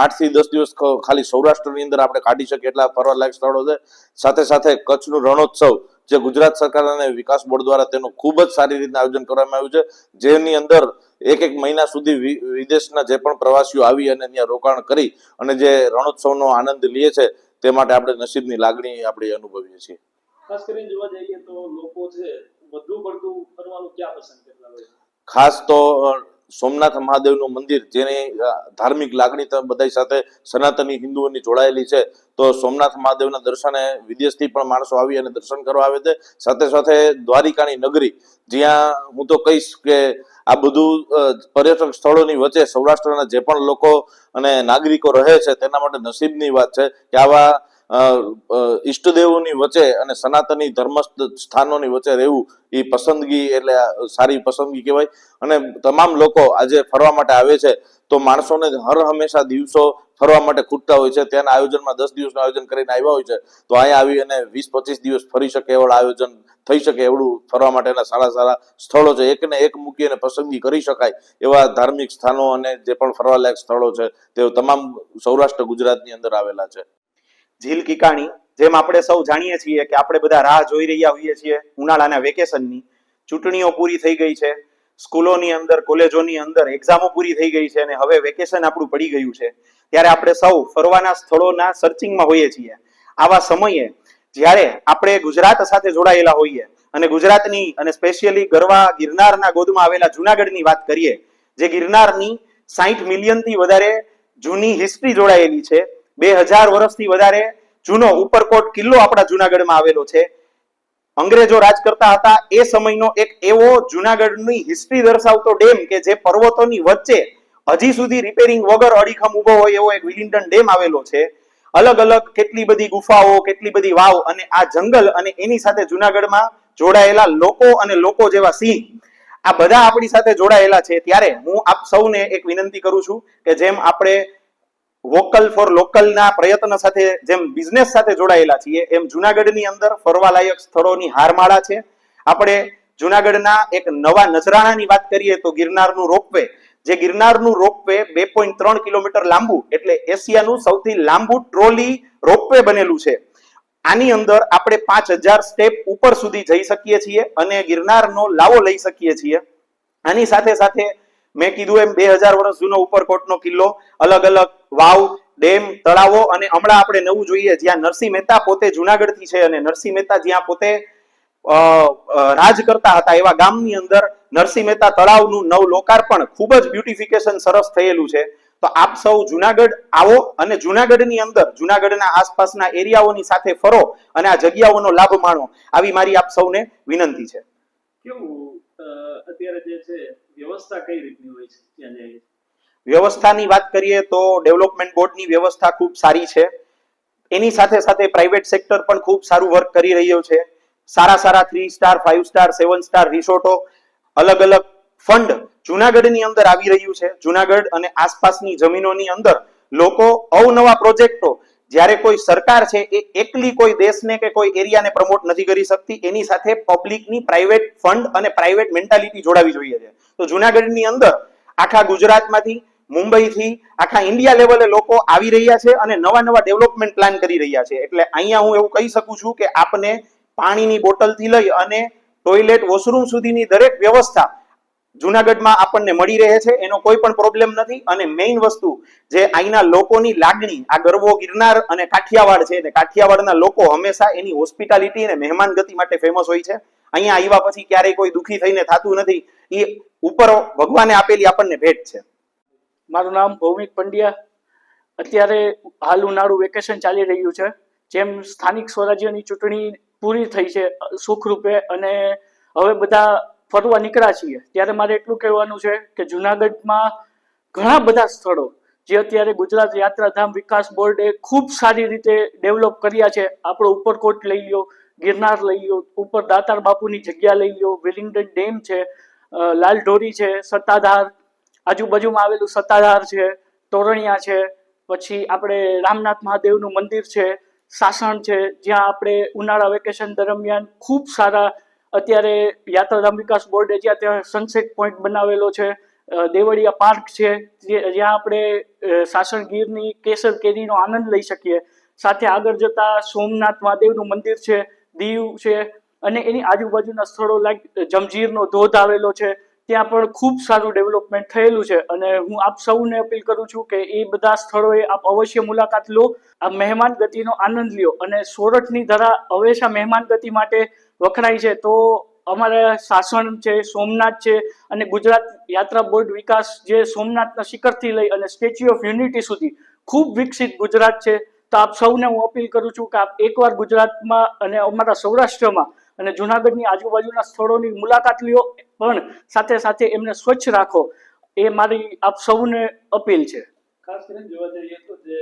8 થી 10 દિવસ ખાલી સૌરાષ્ટ્રની અંદર આપણે કાઢી શકીએ એટલા ફરવા લાયક સ્થળો છે. સાથે સાથે કચ્છનું રણોત્સવ જે ગુજરાત સરકાર અને વિકાસ બોર્ડ દ્વારા તેનું ખૂબ જ સારી રીતના આયોજન કરવામાં આવ્યું છે, જેની અંદર એક મહિના સુધી વિદેશના જે પણ પ્રવાસીઓ આવી અને ત્યાં રોકાણ કરી અને જે રણોત્સવનો આનંદ લે છે તે માટે આપણે નસીબની લાગણી આપણે અનુભવીએ છીએ.
ખાસ કરીને જોવા જઈએ તો લોકો છે વધુ પડતું ફરવાનું ક્યાં પસંદ કરતા હોય?
ખાસ તો સોમનાથ મહાદેવનું મંદિર જેની ધાર્મિક લાગણી બધા સાથે સનાતની હિન્દુઓની જોડાયેલી છે, તો સોમનાથ મહાદેવના દર્શને વિદેશથી પણ માણસો આવી અને દર્શન કરવા આવે છે. સાથે સાથે દ્વારિકાની નગરી જ્યાં હું તો કહીશ કે આ બધું પર્યટક સ્થળોની વચ્ચે સૌરાષ્ટ્રના જે પણ લોકો અને નાગરિકો રહે છે તેના માટે નસીબની વાત છે કે આવા ઈષ્ટદેવોની વચ્ચે અને સનાતની ધર્મ સ્થાનોની વચ્ચે રહેવું એ પસંદગી એટલે સારી પસંદગી કહેવાય. અને તમામ લોકો આજે ફરવા માટે આવે છે તો માણસોને હર હંમેશા દિવસો ફરવા માટે ખૂટતા હોય છે. ત્યાંના આયોજનમાં 10 દિવસનું આયોજન કરીને આવ્યા હોય છે તો અહીંયા આવી અને 20-25 દિવસ ફરી શકે એવું આયોજન થઈ શકે એવડું ફરવા માટેના સારા સ્થળો છે. એકને એક મૂકી અને પસંદગી કરી શકાય એવા ધાર્મિક સ્થાનો અને જે પણ ફરવા લાયક સ્થળો છે તે તમામ સૌરાષ્ટ્ર ગુજરાતની અંદર આવેલા છે.
ઝીલ કિકાણી, જેમ આપણે સૌ જાણીએ છીએ કે આપણે બધા રાહ જોઈ રહ્યા હોઈએ છીએ ઉનાળાના વેકેશનની. ચૂંટણીઓ પૂરી થઈ ગઈ છે, સ્કૂલોની અંદર, કોલેજોની અંદર એક્ઝામો પૂરી થઈ ગઈ છે અને હવે વેકેશન આપણું પડી ગયું છે. ત્યારે આપણે સૌ ફરવાના સ્થળોના સર્ચિંગમાં હોઈએ છીએ. આવા સમયે જ્યારે આપણે ગુજરાત સાથે જોડાયેલા હોઈએ અને ગુજરાતની અને સ્પેશિયલી ગરવા ગિરનારના ગોદમાં આવેલા જુનાગઢની વાત કરીએ, જે ગિરનારની 60 મિલિયનથી વધારે જૂની હિસ્ટ્રી જોડાયેલી છે, 2000 વર્ષથી વધારે જૂનો ઉપરકોટ કિલ્લો આપણા જુનાગઢમાં આવેલો છે. અંગ્રેજો રાજ કરતા હતા એ સમયનો એક એવો જુનાગઢની હિસ્ટ્રી દર્શાવતો ડેમ કે જે પર્વતોની વચ્ચે હજી સુધી રિપેરિંગ વગર અડીખમ ઉભો હોય એવો એક વિલિંગ્ટન ડેમ આવેલો છે. અલગ અલગ કેટલી બધી ગુફાઓ, કેટલી બધી વાવ અને આ જંગલ અને એની સાથે જુનાગઢમાં જોડાયેલા લોકો અને લોકો જેવા સિંહ, આ બધા આપણી સાથે જોડાયેલા છે. ત્યારે હું આપ સૌને એક વિનંતી કરું છું કે જેમ આપણે વોકલ ફોર લોકલના પ્રયત્ન સાથે જેમ બિઝનેસ સાથે જોડાયેલા છીએ એમ જુનાગઢની અંદર ફરવાલાયક સ્થળોની હારમાળા છે. આપણે જુનાગઢના એક નવા નજરાણાની વાત કરીએ તો ગિરનારનું રોપવે, જે ગિરનારનું રોપવે 2.3 કિલોમીટર લાંબુ એટલે એશિયાનું સૌથી લાંબુ ટ્રોલી રોપવે બનેલું છે. આની અંદર આપણે 5000 સ્ટેપ ઉપર સુધી જઈ શકીએ છીએ અને ગિરનારનો લાવો લઈ શકીએ છીએ. આની સાથે સાથે મેં કીધું એમ 2000 વર્ષ જૂનો ઉપરકોટનો કિલ્લો, અલગ અલગ વાવ, ડેમ, તળાવો અને હમણાં આપણે નવું જોઈએ જ્યાં નરસિંહ મહેતા પોતે જુનાગઢથી છે અને નરસિંહ મહેતા જ્યાં પોતે રાજ કરતા હતા એવા ગામની અંદર નરસિંહ મહેતા તળાવનું નવ લોકાર્પણ ખૂબ જ બ્યુટિફિકેશન સરસ થયેલું છે. તો આપ સૌ જુનાગઢ આવો અને જુનાગઢની અંદર જુનાગઢના આસપાસના એરિયાઓની સાથે ફરો અને આ જગ્યાઓનો લાભ માણો, આવી મારી આપ સૌને વિનંતી છે.
કેવું અત્યારે જે છે વ્યવસ્થા કઈ રીતની હોય છે ત્યાં જઈએ?
વ્યવસ્થાની વાત કરીએ તો ડેવલપમેન્ટ બોર્ડની વ્યવસ્થા ખૂબ સારી છે. એની સાથે સાથે પ્રાઇવેટ સેક્ટર પણ ખૂબ સારું વર્ક કરી રહ્યો છે. સારા સારા 3 સ્ટાર, 5 સ્ટાર, 7 સ્ટાર રિસોર્ટો, અલગ અલગ ફંડ જુનાગઢની અંદર આવી રહ્યું છે. જુનાગઢ અને આસપાસની જમીનોની અંદર લોકો અવનવા પ્રોજેક્ટો, જ્યારે કોઈ સરકાર છે એ એકલી કોઈ દેશને કે કોઈ એરિયાને પ્રમોટ નથી કરી શકતી, એની સાથે પબ્લિકની પ્રાઇવેટ ફંડ અને પ્રાઇવેટ મેન્ટાલિટી જોડાવી જોઈએ છે. તો જુનાગઢની અંદર આખા ગુજરાતમાંથી, મુંબઈથી, આખા ઇન્ડિયા લેવલે લોકો આવી રહ્યા છે અને નવા નવા ડેવલપમેન્ટ પ્લાન કરી રહ્યા છે. એટલે અહીંયા હું એવું કહી શકું છું કે આપને પાણીની બોટલથી લઈ અને ટોયલેટ, વોશરૂમ સુધીની દરેક વ્યવસ્થા જુનાગઢમાં આપણને મળી રહે છે. એનો કોઈ પણ પ્રોબ્લેમ નથી. અને મેઇન વસ્તુ જે અહીંના લોકોની લાગણી, આ ગરવો ગિરનાર અને કાઠિયાવાડ છે ને કાઠિયાવાડના લોકો હંમેશા એની હોસ્પિટાલિટી અને મહેમાન ગતિ માટે ફેમસ હોય છે. અહીંયા આવ્યા પછી ક્યારેય કોઈ દુખી થઈને થતું નથી. એ ઉપર ભગવાને આપેલી આપણને ભેટ છે.
મારું નામ ભૌમિક પંડ્યા. અત્યારે હાલ ઉનાળુ વેકેશન ચાલી રહ્યું છે. જેમ સ્થાનિક સ્વરાજ્યની ચૂંટણી પૂરી થઈ છે સુખરૂપે અને હવે બધા ફરવા નીકળ્યા છીએ, ત્યારે મારે એટલું કહેવાનું છે કે જુનાગઢમાં ઘણા બધા સ્થળો જે અત્યારે ગુજરાત યાત્રાધામ વિકાસ બોર્ડે ખૂબ સારી રીતે ડેવલપ કર્યા છે. આપણો ઉપરકોટ લઈ લો, ગિરનાર લઈ લો, ઉપર દાતાર બાપુની જગ્યા લઈ લો, વિલિંગ્ટન ડેમ છે, લાલ ઢોરી છે, સત્તાધાર, આજુબાજુમાં આવેલું સત્તાધાર છે, તોરણિયા છે, પછી આપણે રામનાથ મહાદેવનું મંદિર છે, સાસણ છે, જ્યાં આપણે ઉનાળા વેકેશન દરમિયાન ખૂબ સારા અત્યારે યાત્રાધામ વિકાસ બોર્ડે ત્યાં સનસેટ પોઈન્ટ બનાવેલો છે, દેવળિયા પાર્ક છે, જ્યાં આપણે સાસણ ગીરની કેસર કેરીનો આનંદ લઈ શકીએ. સાથે આગળ જતા સોમનાથ મહાદેવનું મંદિર છે, દીવ છે અને એની આજુબાજુના સ્થળો લાઈક જમજીરનો ધોધ આવેલો છે, ત્યાં પણ ખૂબ સારું ડેવલપમેન્ટ થયેલું છે. અને હું આપ સૌને અપીલ કરું છું કે એ બધા સ્થળોએ આપ અવશ્ય મુલાકાત લો, આ મહેમાન ગતિનો આનંદ લ્યો. અને સોરઠની ધરા હંમેશા મહેમાન ગતિ માટે વખણાય છે, તો અમારા સાસણ છે, સોમનાથ છે અને ગુજરાત યાત્રા બોર્ડ વિકાસ જે સોમનાથના શિખરથી લઈ અને સ્ટેચ્યુ ઓફ યુનિટી સુધી ખૂબ વિકસિત ગુજરાત છે. તો આપ સૌને હું અપીલ કરું છું કે આપ એકવાર ગુજરાતમાં અને અમારા સૌરાષ્ટ્રમાં અને જુનાગઢની આજુબાજુના સ્થળોની મુલાકાત લ્યો, પણ સાથે સાથે એમને સ્વચ્છ રાખો, એ મારી આપ સૌને અપીલ છે.
ખાસ કરીને જોવા જઈએ તો જે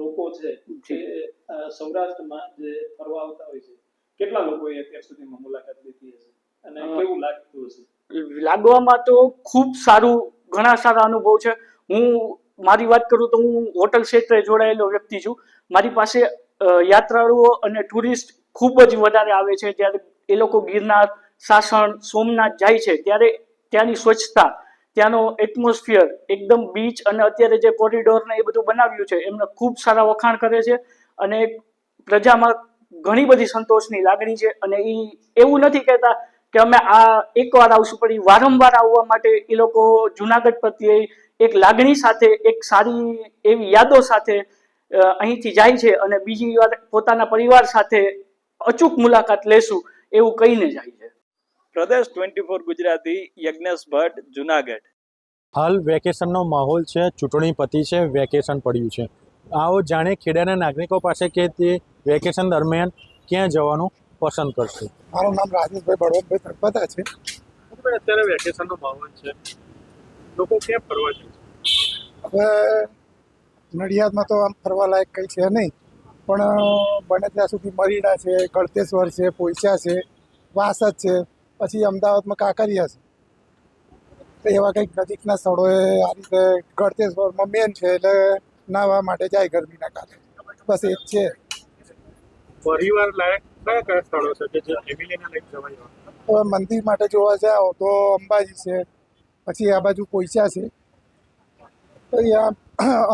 લોકો છે જે સૌરાષ્ટ્રમાં જે ફરવા આવતા હોય છે, કેટલા લોકોએ અત્યાર સુધીમાં મુલાકાત લીધી હશે અને કેવું લાગતું હશે?
લાગવામાં તો ખૂબ સારું, ઘણા સારા અનુભવ છે. હું મારી વાત કરું તો હું હોટલ ક્ષેત્રે જોડાયેલો વ્યક્તિ છું. મારી પાસે યાત્રાળુઓ અને ટુરિસ્ટ ખૂબ જ વધારે આવે છે. જ્યારે એ લોકો ગિરનાર, સાસણ, સોમનાથ જાય છે ત્યારે ત્યાંની સ્વચ્છતા, ત્યાંનો એટમોસ્ફિયર, એકદમ બીચ અને અત્યારે જે કોરિડોર ને એ બધું બનાવ્યું છે એમને ખૂબ સારા વખાણ કરે છે. અને પ્રજામાં ઘણી બધી સંતોષની લાગણી છે. અને એ એવું નથી કહેતા કે અમે આ એકવાર આવશું, પણ એ વારંવાર આવવા માટે એ લોકો જુનાગઢ પ્રત્યે એક લાગણી સાથે, એક સારી એવી યાદો સાથે અહીંથી જાય છે અને બીજી વાર પોતાના પરિવાર સાથે અચૂક મુલાકાત લેશું એવું કહીને જાય છે.
પ્રદેશ 24 ગુજરાતી, યજ્ઞેશ ભટ્ટ, જુનાગઢ.
હાલ વેકેશનનો માહોલ છે, ચૂંટણી પતી છે, વેકેશન પડ્યું છે આવો જાણે ખેડાના નાગરિકો પાસે કે તે વેકેશન દરમિયાન ક્યાં જવાનું પસંદ કરશે.
મારું નામ રાજેશભાઈ બળવંતભાઈ તળપતા છે.
અત્યારે વેકેશનનો માહોલ છે, લોકો ક્યાં ફરવા જાય છે?
હવે નડિયાદમાં તો આમ ફરવા લાયક કંઈ છે નહીં, પણ બને ત્યાં સુધી મરીડા છે, ગળતેશ્વર છે, પોઈચા છે, વાસદ છે, પછી અમદાવાદમાં કાંકરિયા છે. તો એવા કંઈક નજીકના સ્થળોએ આ રીતે ગળતેશ્વરમાં મેન છે, એટલે નાહવા માટે જાય ગરમીના કારણે. બસ એ જ છે.
પરિવાર લાયક કયા કયા સ્થળો છે કે જે ફેમિલીને લઈને જવાય?
હવે મંદિર માટે જોવા જાઓ તો અંબાજી છે, પછી આ બાજુ પોઈચા છે, તો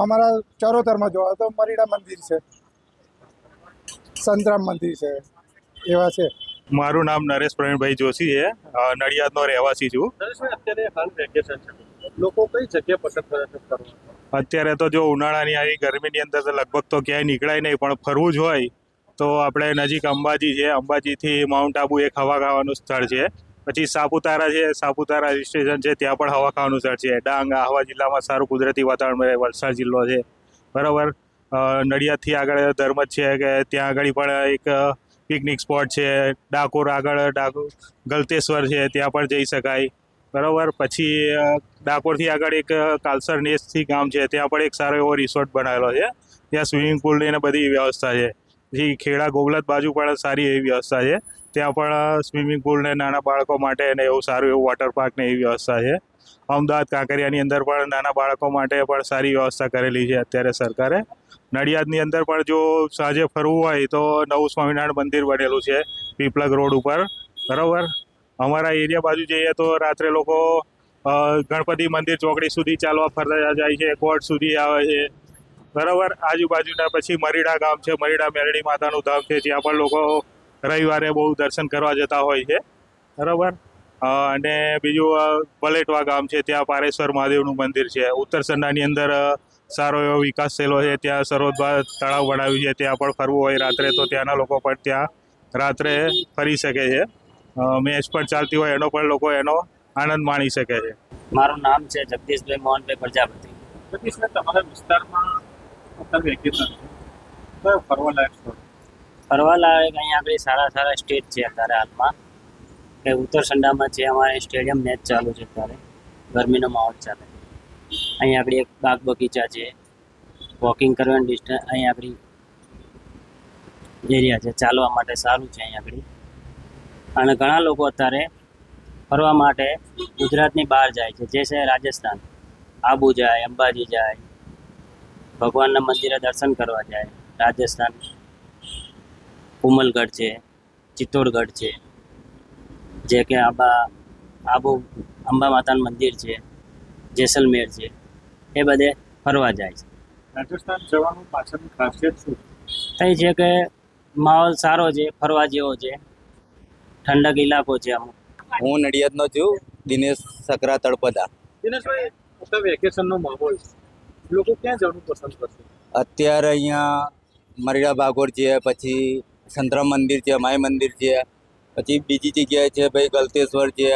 અમારા ચરોતરમાં જોવા તો મરીડા મંદિર છે, સંતરામ મંદિર છે, એવા છે.
મારું નામ નરેશ પ્રવીણભાઈ જોશી છે, નડિયાદનો રહેવાસી છું.
અત્યારે હાલ વેકેશન છે, લોકો કઈ જગ્યા પસંદ કરે છે ફરવા?
અત્યારે તો જો ઉનાળાની આવી ગરમીની અંદર તો લગભગ તો ક્યાંય નીકળાય નહીં, પણ ફરવું જ હોય તો આપણે નજીક અંબાજી છે, અંબાજીથી માઉન્ટ આબુ એક હવા ખાવાનું સ્થળ છે. પછી સાપુતારા છે, સાપુતારા હિલ સ્ટેશન છે, ત્યાં પણ હવા ખાવાનું સ્થળ છે. ડાંગ આહવા જિલ્લામાં સારું કુદરતી વાતાવરણ મળે, વલસાડ જિલ્લો છે, બરાબર. નડિયાદથી આગળ ધર્મજ છે કે ત્યાં આગળ પણ એક પિકનિક સ્પોટ છે. ડાકોર આગળ ગલતેશ્વર છે, ત્યાં પણ જઈ શકાય, બરાબર. પછી ડાકોરથી આગળ એક કાલસર નેસથી ગામ છે, ત્યાં પણ એક સારો એવો રિસોર્ટ બનાવેલો છે, ત્યાં સ્વિમિંગ પુલની ને બધી વ્યવસ્થા છે. પછી ખેડા ગોબલત બાજુ પણ સારી એવી વ્યવસ્થા છે, ત્યાં પણ સ્વિમિંગ પુલ ને નાના બાળકો માટે ને એવું સારું એવું વોટર પાર્ક ને એવી વ્યવસ્થા છે. અમદાવાદ કાંકરિયાની અંદર પણ નાના બાળકો માટે પણ સારી વ્યવસ્થા કરેલી છે અત્યારે સરકારે. નડિયાદની અંદર પણ જો સાંજે ફરવું હોય તો નવું સ્વામિનારાયણ મંદિર બનેલું છે પીપલગ રોડ ઉપર, બરાબર. અમારા એરિયા બાજુ જઈએ તો રાત્રે લોકો ગણપતિ મંદિર ચોકડી સુધી ચાલવા ફરવા જાય છે, કોર્ટ સુધી આવે છે, બરાબર. આજુબાજુના પછી મરીડા ગામ છે, મરીડા મેરડી માતાનું ધામ છે, ત્યાં પણ લોકો રવિવારે બહુ દર્શન કરવા જતા હોય છે, બરાબર. અને બીજું બલેટવા ગામ છે, ત્યાં પારેશ્વર મહાદેવનું મંદિર છે. ઉત્તર સંડાની અંદર સારો એવો વિકાસ થયેલો છે, ત્યાં સરોદબા તળાવ બનાવ્યું છે, ત્યાં પણ ફરવું હોય રાત્રે તો ત્યાંના લોકો પણ ત્યાં રાત્રે ફરી શકે છે. મેચ પણ ચાલતી હોય એનો પણ લોકો એનો આનંદ માણી શકે છે.
મારું નામ છે જગદીશભાઈ મોહનભાઈ પ્રજાપતિ.
જગદીશભાઈ, તમારા વિસ્તારમાં અત્યારે વેકેશન કયો ફરવા લાયક સ્થળ?
ફરવા લાયક અહીંયા આગળ સારા સારા સ્ટેટ છે અત્યારે હાલમાં. કે ઉત્તર સંડામાં છે, અમારે સ્ટેડિયમ મેચ ચાલુ છે અત્યારે, ગરમીનો માહોલ ચાલે. અહીંયા આગળ એક બાગ બગીચા છે, વોકિંગ કરવાની ડિસ્ટન્સ અહીંયા આગળ એરિયા છે, ચાલવા માટે સારું છે અહીંયા આગળ. અને ઘણા લોકો અત્યારે ફરવા માટે ગુજરાતની બહાર જાય છે, જે છે રાજસ્થાન, આબુ જાય, અંબાજી જાય, ભગવાનના મંદિરે દર્શન કરવા જાય. રાજસ્થાન કુમલગઢ છે, ચિત્તોડગઢ છે, જે કે આબુ અંબા માતાનું મંદિર છે, જેસલમેર છે, એ બધે ફરવા જાય છે.
રાજસ્થાન જવાનું પાછળની ખાસિયત શું
થઈ છે કે માહોલ સારો છે, ફરવા જેવો છે, ઠંડક ઇલાકો છે અમુક.
હું નડિયાદનો છું, દિનેશ સકરા તળપદા.
દિનેશભાઈ, અત્યારે વેકેશનનો માહોલ છે, લોકો ક્યાં જવાનું પસંદ કરશે?
અત્યારે અહીંયા મરીડા ભાગોર છે, પછી સંતરામ મંદિર છે, માય મંદિર છે, પછી બીજી જગ્યાએ છે ભાઈ ગલતેશ્વર છે,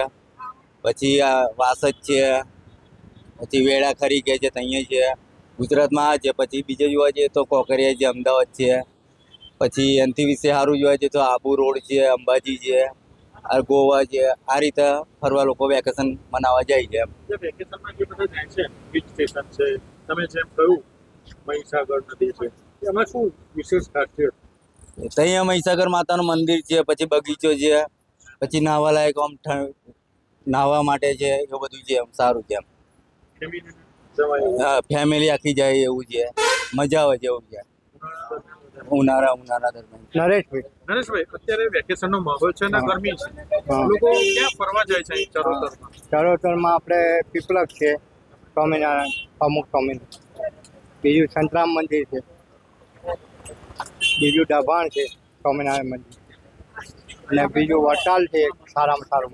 પછી આ વાસદ છે, પછી વેળા ખરી ગયા છે ત્યાં છે. ગુજરાતમાં આ છે. પછી બીજે જોવા જઈએ તો કોકરિયા છે, અમદાવાદ છે. પછી એનાથી વિશે સારું જોવા જઈએ તો આબુ રોડ છે, અંબાજી છે, આ ગોવા છે. આ રીતે ફરવા લોકો વેકેશન મનાવવા જાય છે.
વેકેશનમાં જે બધા જાય છે, હિલ સ્ટેશન છે, તમે જેમ કહ્યું મહીસાગર નદી છે, એમાં શું વિશેષ ખાસિયત?
ત્યાં મહીસાગર માતાનું મંદિર છે, પછી બગીચો છે, પછી નાહવા લાયક આમ નાહવા માટે છે, એવું બધું છે, એમ સારું છે. હા, ફેમિલી આખી જાય એવું છે, મજા આવે છે એવું છે. ઉનાળા દરમિયાન.
નરેશભાઈ, અત્યારે વેકેશનનો માહોલ છે ને ગરમી છે, લોકો ક્યાં ફરવા જાય છે?
ચરોતરમાં આપણે પીપલક છે, સ્વામિનારાયણ, અમુક સ્વામિનારાયણ, બીજું સંતરામ મંદિર છે, બીજું દભાણ છે સ્વામિનારાયણ મંદિર, અને બીજું વટાલ છે સારામાં સારું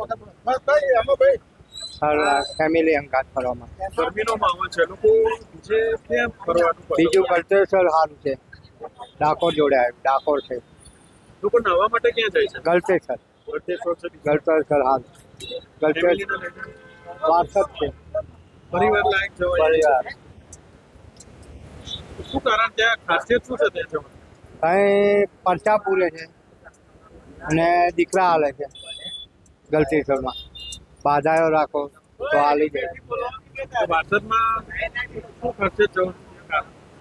ફેમિલી અંગાત ફરવા માટે.
ગરમીનો માહોલ છે, લોકો બીજે ક્યાં ફરવાનું?
બીજું ગળતેશ્વર સારું છે, ડાકોર જોડે આવ્યું, ડાકોર છે.
લોકો નાહવા માટે ક્યાં જાય છે?
ગળતેશ્વર સારું, ગળતેશ્વર વારસદ છે,
પરિવાર લાયક જવાય.
પરિવાર
શું કારણ છે, ખાસિયત શું છે તે જવાનું?
અહીં પરચા પૂરે છે અને દીકરા હાલે છે ગલતેશ્વરમાં. બાધાયો રાખો તો હાલી જાય.
વાસદમાં શું ખાસિયત જવાનું?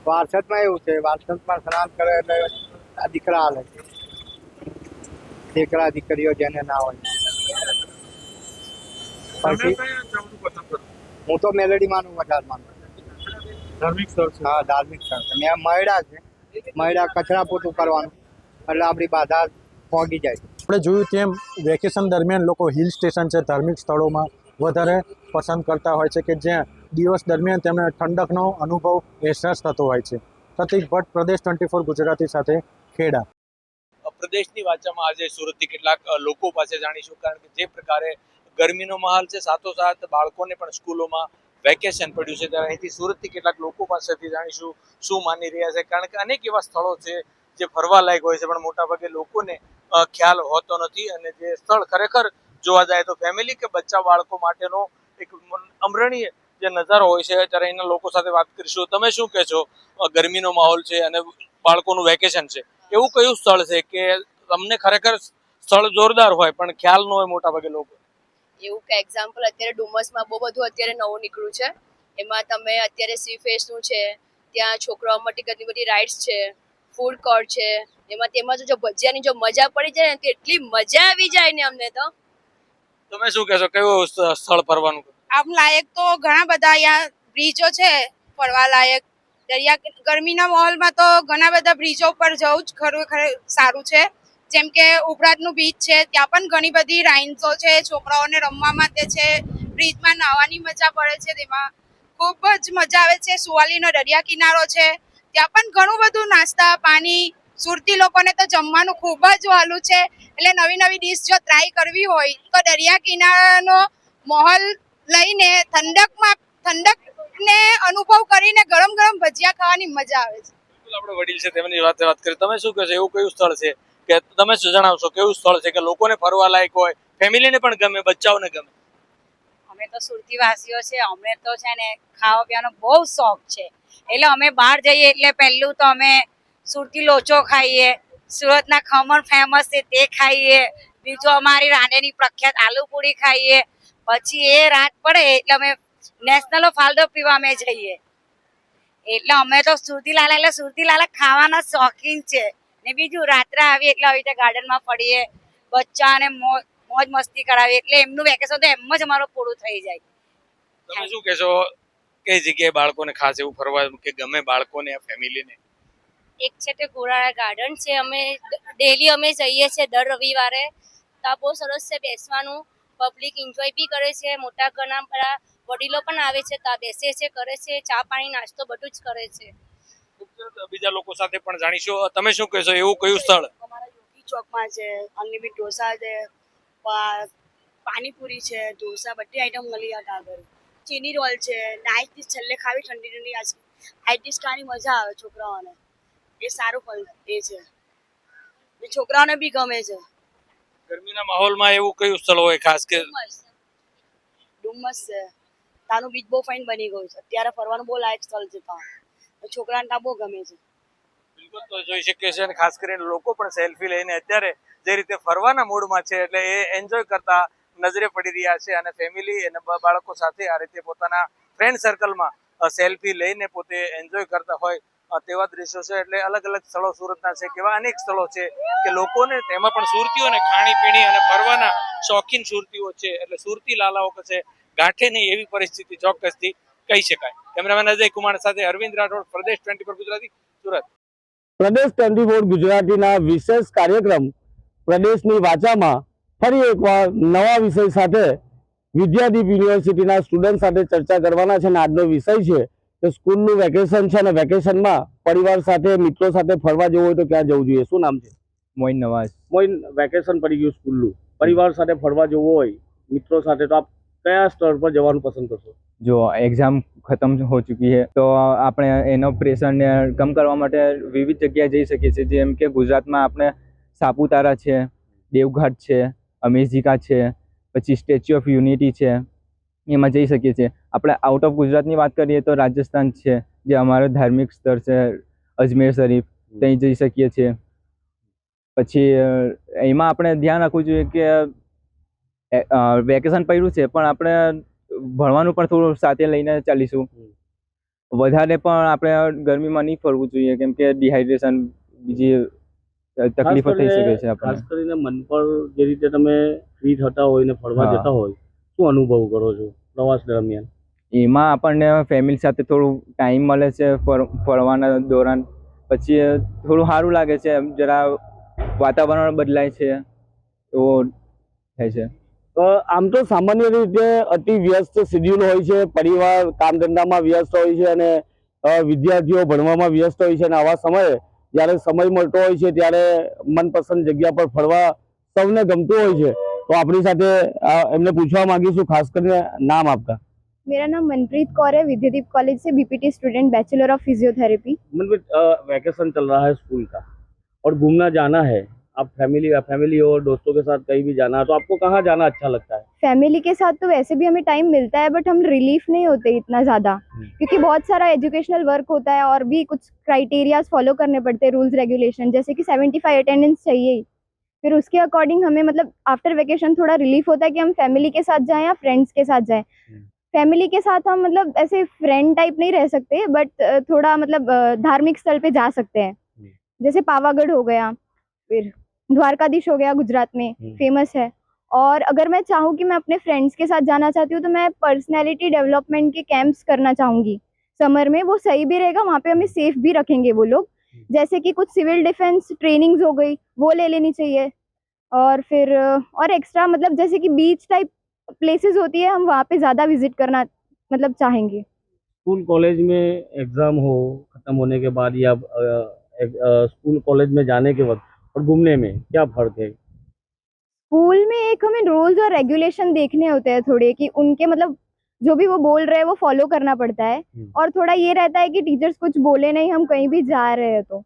વારસદમાં એવું છે, વારસદમાં સ્નાન કરે એટલે આ દીકરા હાલે છે. દીકરા દીકરીઓ જેને ના હોય. પછી હું તો મેલેડી માનું, વધારે માનું.
ધાર્મિક સ્થળ છે.
હા, ધાર્મિક સ્થળ છે. મેં મયડા છે, મયડા કચરા પોતું કરવાનું એટલે આપણી બાધા પોગી જાય.
આપણે જોયું તેમ વેકેશન દરમિયાન લોકો હિલ સ્ટેશન છે, ધાર્મિક સ્થળોમાં વધારે પસંદ કરતા હોય છે કે જ્યાં દિવસ દરમિયાન તેમને ઠંડકનો અનુભવ અહેસાસ થતો હોય છે. પ્રતિક ભટ્ટ, પ્રદેશ 24 ગુજરાતી સાથે ખેડા.
પ્રદેશની વાચામાં આજે સુરતથી કેટલાક લોકો પાસે જાણીશું, કારણ કે જે પ્રકારે ગરમીનો માહોલ છે, સાથોસાથ બાળકોને પણ સ્કૂલોમાં વેકેશન પડ્યું છે, ત્યારે અહીંથી સુરતથી કેટલાક લોકો પાસેથી જાણીશું શું માની રહ્યા છે, કારણ કે અનેક એવા સ્થળો છે જે ફરવા લાયક હોય છે પણ મોટાભાગે લોકોને ખ્યાલ હોતો નથી. અને જે સ્થળ ખરેખર જોવા જાય તો ફેમિલી કે બચ્ચા બાળકો માટેનો એક અમરણીય જે નજારો હોય છે, ત્યારે એના લોકો સાથે વાત કરીશું. તમે શું કહેશો, ગરમીનો માહોલ છે અને બાળકોનું વેકેશન છે, એવું કયું સ્થળ છે કે તમને ખરેખર સ્થળ જોરદાર હોય પણ ખ્યાલ ન હોય મોટાભાગે લોકો?
એવું કે એક્ઝામ્પલ અત્યારે ડુમસમાં બહુ બધું અત્યારે નવું નીકળ્યું છે. એમાં તમે અત્યારે સી ફેસનું છે, ત્યાં છોકરાઓ માટે ઘણી બધી રાઇડ્સ છે, ફૂડ કોર્ટ છે. તેમાં જો ભજીયાની જો મજા પડી જાય ને તો એટલી મજા આવી જાય ને અમને તો.
તમે શું કહેશો, કયું સ્થળ ફરવાનું?
આમ લાયક તો ઘણા બધા અહીંયા બ્રિજો છે ફરવા લાયક. દરિયા ગરમીના માહોલમાં તો ઘણા બધા બ્રિજો પર જવું જ ખરેખર સારું છે. જેમ કે ઉપરાતનું બીચ છે, ત્યાં પણ ઘણી બધી રાઇડ્સો છે, છોકરાઓને રમવા માટે છે, બ્રિજમાં નાહવાની મજા પડે છે, તેમાં ખૂબ જ મજા આવે છે. સુવાલીનો દરિયા કિનારો છે, ત્યાં પણ ઘણું બધું નાસ્તા પાણી. સુરતી લોકોને તો જમવાનું ખૂબ જ વહાલું છે, એટલે નવી નવી ડીશ જો ટ્રાય કરવી હોય તો દરિયા કિનારાનો માહોલ લઈને ઠંડકને અનુભવ કરીને ગરમ ગરમ ભજીયા ખાવાની મજા આવે છે.
આપણે વડીલ છે તેમની વાત કરી, તમે શું કહેશો, એવું કયું સ્થળ છે કે તમે શું જણાવશો, કેવું સ્થળ છે કે લોકોને ફરવા લાયક હોય, ફેમિલીને પણ ગમે, બચ્ચાઓને ગમે?
અમે તો સુરતી વાસીઓ છે, અમે તો છે ને ખાવા પીવાનો બહુ શોખ છે, એટલે અમે બહાર જઈએ એટલે પહેલું તો અમે સુરતી લોચો ખાઈએ, સુરતના ખમણ ફેમસ છે તે ખાઈએ, બીજું અમારી રાંડેની પ્રખ્યાત આલુ પૂરી ખાઈએ. પછી એ રાત પડે એટલે અમે નેશનલો ફાલદો પીવા અમે જઈએ. એટલે અમે તો સુરતી લાલા ખાવાના શોખીન છે. ને બીજું રાત્રે આવીએ એટલે આવી રીતે ગાર્ડનમાં ફરીએ, બચ્ચાને મોજ મસ્તી કરાવીએ, એટલે એમનું વેકેશન તો એમ જ અમારું પૂરું થઈ જાય.
તમે શું કહેશો, કઈ જગ્યાએ બાળકોને ખાસ એવું ફરવા કે ગમે બાળકોને, ફેમિલીને?
એક છે તે ગોરાળા ગાર્ડન છે, અમે ડેલી અમે જઈએ છીએ દર રવિવારે. ત્યાં બહુ સરસ છે બેસવાનું, પબ્લિક એન્જોય બી કરે છે, મોટા ઘણા બધા વડીલો પણ આવે છે, ત્યાં બેસે છે, કરે છે, ચા પાણી નાસ્તો બધું જ કરે છે.
બીજા લોકો સાથે પણ જાણીશું. તમે શું કહેશો, એવું કયું સ્થળ?
ચોકમાં છે, અનલિમિટેડ ઢોસા છે, પાણીપુરી છે, ઢોસા બધી આઈટમ મળી જાય આગળ. ચીની રોલ છે, નાઇટ ડીશ છેલ્લે ખાવી ઠંડી ઠંડી આઈસ ડીશ ખાવાની મજા આવે છોકરાઓને, એ સારું ફળ એ છે, એ છોકરાઓને બી ગમે છે.
ગરમીના માહોલમાં એવું કયું સ્થળ હોય ખાસ કે?
ડુમસ છે, ત્યાંનું બીચ બહુ ફાઇન બની ગયું છે, અત્યારે ફરવાનું બહુ લાયક સ્થળ છે, ત્યાં છોકરાને ત્યાં બહુ ગમે છે.
બિલકુલ, તો જોઈ શકીએ છીએ, અને ખાસ કરીને લોકો પણ સેલ્ફી લઈને અત્યારે જે રીતે ફરવાના મૂડમાં છે, એટલે એ એન્જોય કરતા નજરે પડી રહ્યા છે. અને ફેમિલી અને બાળકો સાથે આ રીતે પોતાના ફ્રેન્ડ સર્કલમાં સેલ્ફી લઈને પોતે એન્જોય કરતા હોય તેવા દ્રશ્યો છે. એટલે અલગ અલગ સ્થળો સુરતના છે, કેવા અનેક સ્થળો છે કે લોકોને, તેમાં પણ સુરતીઓને ખાણીપીણી અને ફરવાના શોખીન સુરતીઓ છે, એટલે સુરતી લાલાઓ છે ગાંઠે નહીં એવી પરિસ્થિતિ ચોક્કસથી કહી શકાય. કેમેરામેન અજય કુમાર સાથે અરવિંદ રાઠોડ, પ્રદેશ 24 ગુજરાતી, સુરત.
પ્રદેશ 24 ગુજરાતીના વિશેષ કાર્યક્રમ પ્રદેશની વાચામાં ફરી એકવાર નવા વિષય સાથે વિદ્યાદીપ યુનિવર્સિટીના સ્ટુડન્ટ સાથે ચર્ચા કરવાના છે. અને આજનો વિષય છે કે સ્કૂલનું વેકેશન છે, અને વેકેશનમાં પરિવાર સાથે, મિત્રો સાથે ફરવા જવું હોય તો ક્યાં જવું જોઈએ? શું નામ છે?
મોઇન નવાઝ.
મોઇન, વેકેશન પડી ગયું સ્કૂલનું, પરિવાર સાથે ફરવા જવું હોય, મિત્રો સાથે, તો આપ કયા સ્થળ પર જવાનું પસંદ કરશો?
જો એક્ઝામ ખતમ હો ચૂકી છે તો આપણે એનો પ્રેશરને કમ કરવા માટે વિવિધ જગ્યાએ જઈ શકીએ છીએ. જેમ કે ગુજરાતમાં આપણે સાપુતારા છે, દેવઘાટ છે, અમેઝિકા છે, પછી સ્ટેચ્યુ ઓફ યુનિટી છે, એમાં જઈ શકીએ છીએ. આપણે આઉટ ઓફ ગુજરાતની વાત કરીએ તો રાજસ્થાન છે, જે અમારું ધાર્મિક સ્થળ છે અજમેર શરીફ, ત્યાં જઈ શકીએ છીએ. પછી એમાં આપણે ધ્યાન રાખવું જોઈએ કે વેકેશન પડ્યું છે પણ આપણે ભણવાનું પણ થોડું સાથે લઈને ચાલીશું. વધારે પણ આપણે ગરમીમાં નહીં ફરવું જોઈએ, કેમ કે ડિહાઇડ્રેશન બીજી તકલીફો થઈ શકે છે આપણને.
ખાસ કરીને મન પર જે રીતે તમે ફ્રી થતા હોય ને ફરવા જતા હોય, શું અનુભવ કરો છો પ્રવાસ દરમિયાન?
એમાં આપણને ફેમિલી સાથે થોડું ટાઈમ મળે છે ફરવાના દોરાન. પછી થોડું સારું લાગે છે, જરા વાતાવરણ બદલાય છે એવું થાય છે.
આમ તો સામાન્ય રીતે અતિ વ્યસ્ત શેડ્યુલ હોય છે, પરિવાર કામ ધંધામાં વ્યસ્ત હોય છે અને વિદ્યાર્થીઓ ભણવામાં વ્યસ્ત હોય છે, અને આવા સમયે જ્યારે સમય મળતો હોય છે ત્યારે મનપસંદ જગ્યા પર ફરવા સૌને ગમતું હોય છે. તો આપણી સાથે એમને પૂછવા માંગીશું, ખાસ કરીને નામ આપતા.
मेरा नाम मनप्रीत कौर है, विद्यादीप कॉलेज से BPT student, bachelor of physiotherapy.
Manpreet, vacation चल रहा है स्कूल का और घूमना जाना है, आप फैमिली और दोस्तों के साथ कहीं भी जाना है, तो आपको कहाँ जाना अच्छा लगता है?
फैमिली के साथ तो वैसे भी हमें टाइम मिलता है, बट हम रिलीफ नहीं होते इतना ज़्यादा, क्योंकि बहुत सारा एजुकेशनल वर्क होता है और भी कुछ क्राइटेरियाज फॉलो करने पड़ते हैं, रूल्स रेगुलेशन, जैसे कि 75 अटेंडेंस चाहिए ही। फिर उसके अकॉर्डिंग हमें मतलब आफ्टर वेकेशन थोड़ा रिलीफ होता है कि हम फैमिली के साथ जाएं या फ्रेंड्स के साथ जाएं। फैमिली के साथ हम मतलब ऐसे फ्रेंड टाइप नहीं रह सकते, बट थोड़ा मतलब धार्मिक स्थल पे जा सकते हैं, जैसे पावागढ़ हो गया, फिर द्वारकाधीश हो गया, गुजरात में फेमस है। और अगर मैं चाहूँ कि मैं अपने फ्रेंड्स के साथ जाना चाहती हूँ तो मैं पर्सनैलिटी डेवलपमेंट के कैंप्स करना चाहूँगी समर में, वो सही भी रहेगा, वहाँ पे हमें सेफ भी रखेंगे वो लोग। जैसे कि कुछ सिविल डिफेंस ट्रेनिंग्स हो गई, वो ले लेनी चाहिए। और फिर और एक्स्ट्रा मतलब जैसे कि बीच टाइप प्लेसेस होती है, हम वहाँ पे ज़्यादा विजिट करना मतलब चाहेंगे।
स्कूल कॉलेज में एग्जाम हो खत्म होने के बाद या स्कूल कॉलेज में जाने के वक्त और घूमने में क्या फर्क है?
स्कूल में एक हमें रूल्स और रेगुलेशन देखने होते हैं थोड़े, कि उनके मतलब जो भी वो बोल रहे हैं वो फॉलो करना पड़ता है। और थोड़ा ये रहता है कि टीचर्स कुछ बोले नहीं, हम कहीं भी जा रहे हैं तो।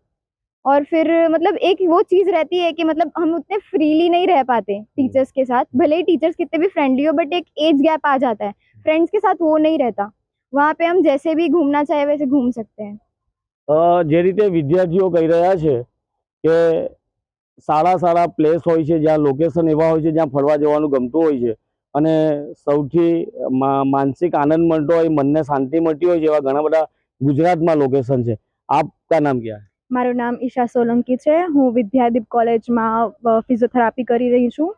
और फिर मतलब एक वो चीज़ रहती है कि मतलब हम उतने फ्रीली नहीं रह पाते टीचर्स के साथ, भले ही टीचर्स कितने भी फ्रेंडली हो, बट एक एज गैप आ जाता है, फ्रेंड्स के साथ वो नहीं रहता। वहाँ पे हम जैसे भी घूमना चाहे वैसे घूम सकते हैं।
જે રીતે વિદ્યાર્થીઓ કહી રહ્યા છે કે સારા પ્લેસ હોય છે, જ્યાં લોકેશન એવા હોય છે જ્યાં ફરવા જવાનું ગમતું હોય છે અને સૌથી માનસિક આનંદ મળતો હોય, મનને શાંતિ મળતી હોય છે, એવા ઘણા બધા ગુજરાતમાં લોકેશન છે. આપકા નામ क्या है?
મારું નામ ઈશા સોલંકી છે, હું વિદ્યાદીપ કોલેજમાં ફિઝિયોથેરાપી કરી રહી છું।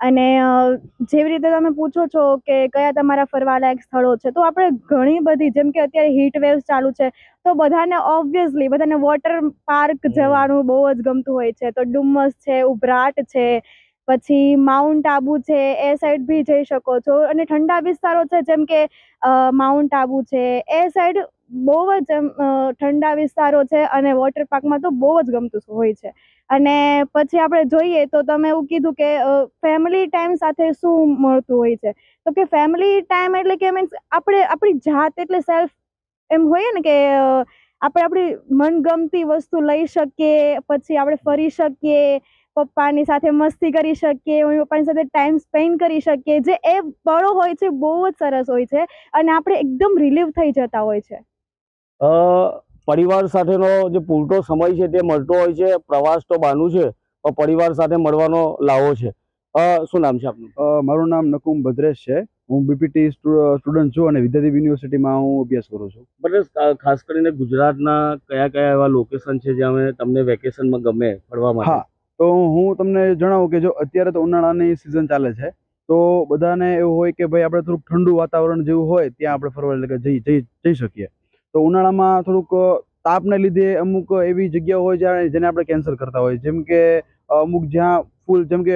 અને જેવી રીતે તમે પૂછો છો કે કયા તમારા ફરવાલાયક સ્થળો છે, તો આપણે ઘણી બધી, જેમ કે અત્યારે હીટ વેવ્સ ચાલુ છે તો બધાને ઓબ્વિયસલી બધાને વોટર પાર્ક જવાનું બહુ જ ગમતું હોય છે, તો ડુમસ છે, ઉભરાટ છે, પછી માઉન્ટ આબુ છે, એ સાઈડ બી જઈ શકો છો। અને ઠંડા વિસ્તારો છે જેમ કે માઉન્ટ આબુ છે, એ સાઈડ બહુ જ ઠંડા વિસ્તારો છે અને વોટર પાર્કમાં તો બહુ જ ગમતું હોય છે। અને પછી આપણે જોઈએ તો તમે એવું કીધું કે ફેમિલી ટાઈમ સાથે શું મળતું હોય છે, તો કે ફેમિલી ટાઈમ એટલે કે મીન્સ આપણે આપણી જાત એટલે સેલ્ફ એમ હોઈએ ને કે આપણે આપણી મનગમતી વસ્તુ લઈ શકીએ, પછી આપણે ફરી શકીએ, પપ્પાની સાથે મસ્તી કરી શકીએ, મમ્મી પપ્પાની સાથે ટાઈમ સ્પેન્ડ કરી શકીએ, જે એ પળો હોય છે બહુ જ સરસ હોય છે અને આપણે એકદમ રિલીવ થઈ જતા હોય છે।
પરિવાર સાથેનો જે પૂરતો સમય છે તે મળતો હોય છે, પ્રવાસ તો બહાનું છે પણ પરિવાર સાથે મળવાનો લાવો છે। શું નામ છે આપનું?
મારું નામ નકુમ ભદ્રેશ છે, હું બીપીટી સ્ટુડન્ટ છું અને વિદ્યાદીપ યુનિવર્સિટીમાં હું અભ્યાસ કરું છું।
બસ ખાસ કરીને ગુજરાતના કયા કયા એવા લોકેશન છે જ્યાં તમને વેકેશનમાં ગમે ફરવા માટે?
હા, તો હું તમને જણાવું કે જો અત્યારે તો ઉનાળાની સિઝન ચાલે છે, તો બધાને એવું હોય કે ભાઈ આપણે થોડુંક ઠંડુ વાતાવરણ જેવું હોય ત્યાં આપણે ફરવા એટલે કે જઈ શકીએ। તો ઉનાળામાં થોડુંક તાપને લીધે અમુક એવી જગ્યાઓ હોય જેને આપણે કેન્સલ કરતા હોય, જેમ કે અમુક જ્યાં ફૂલ, જેમ કે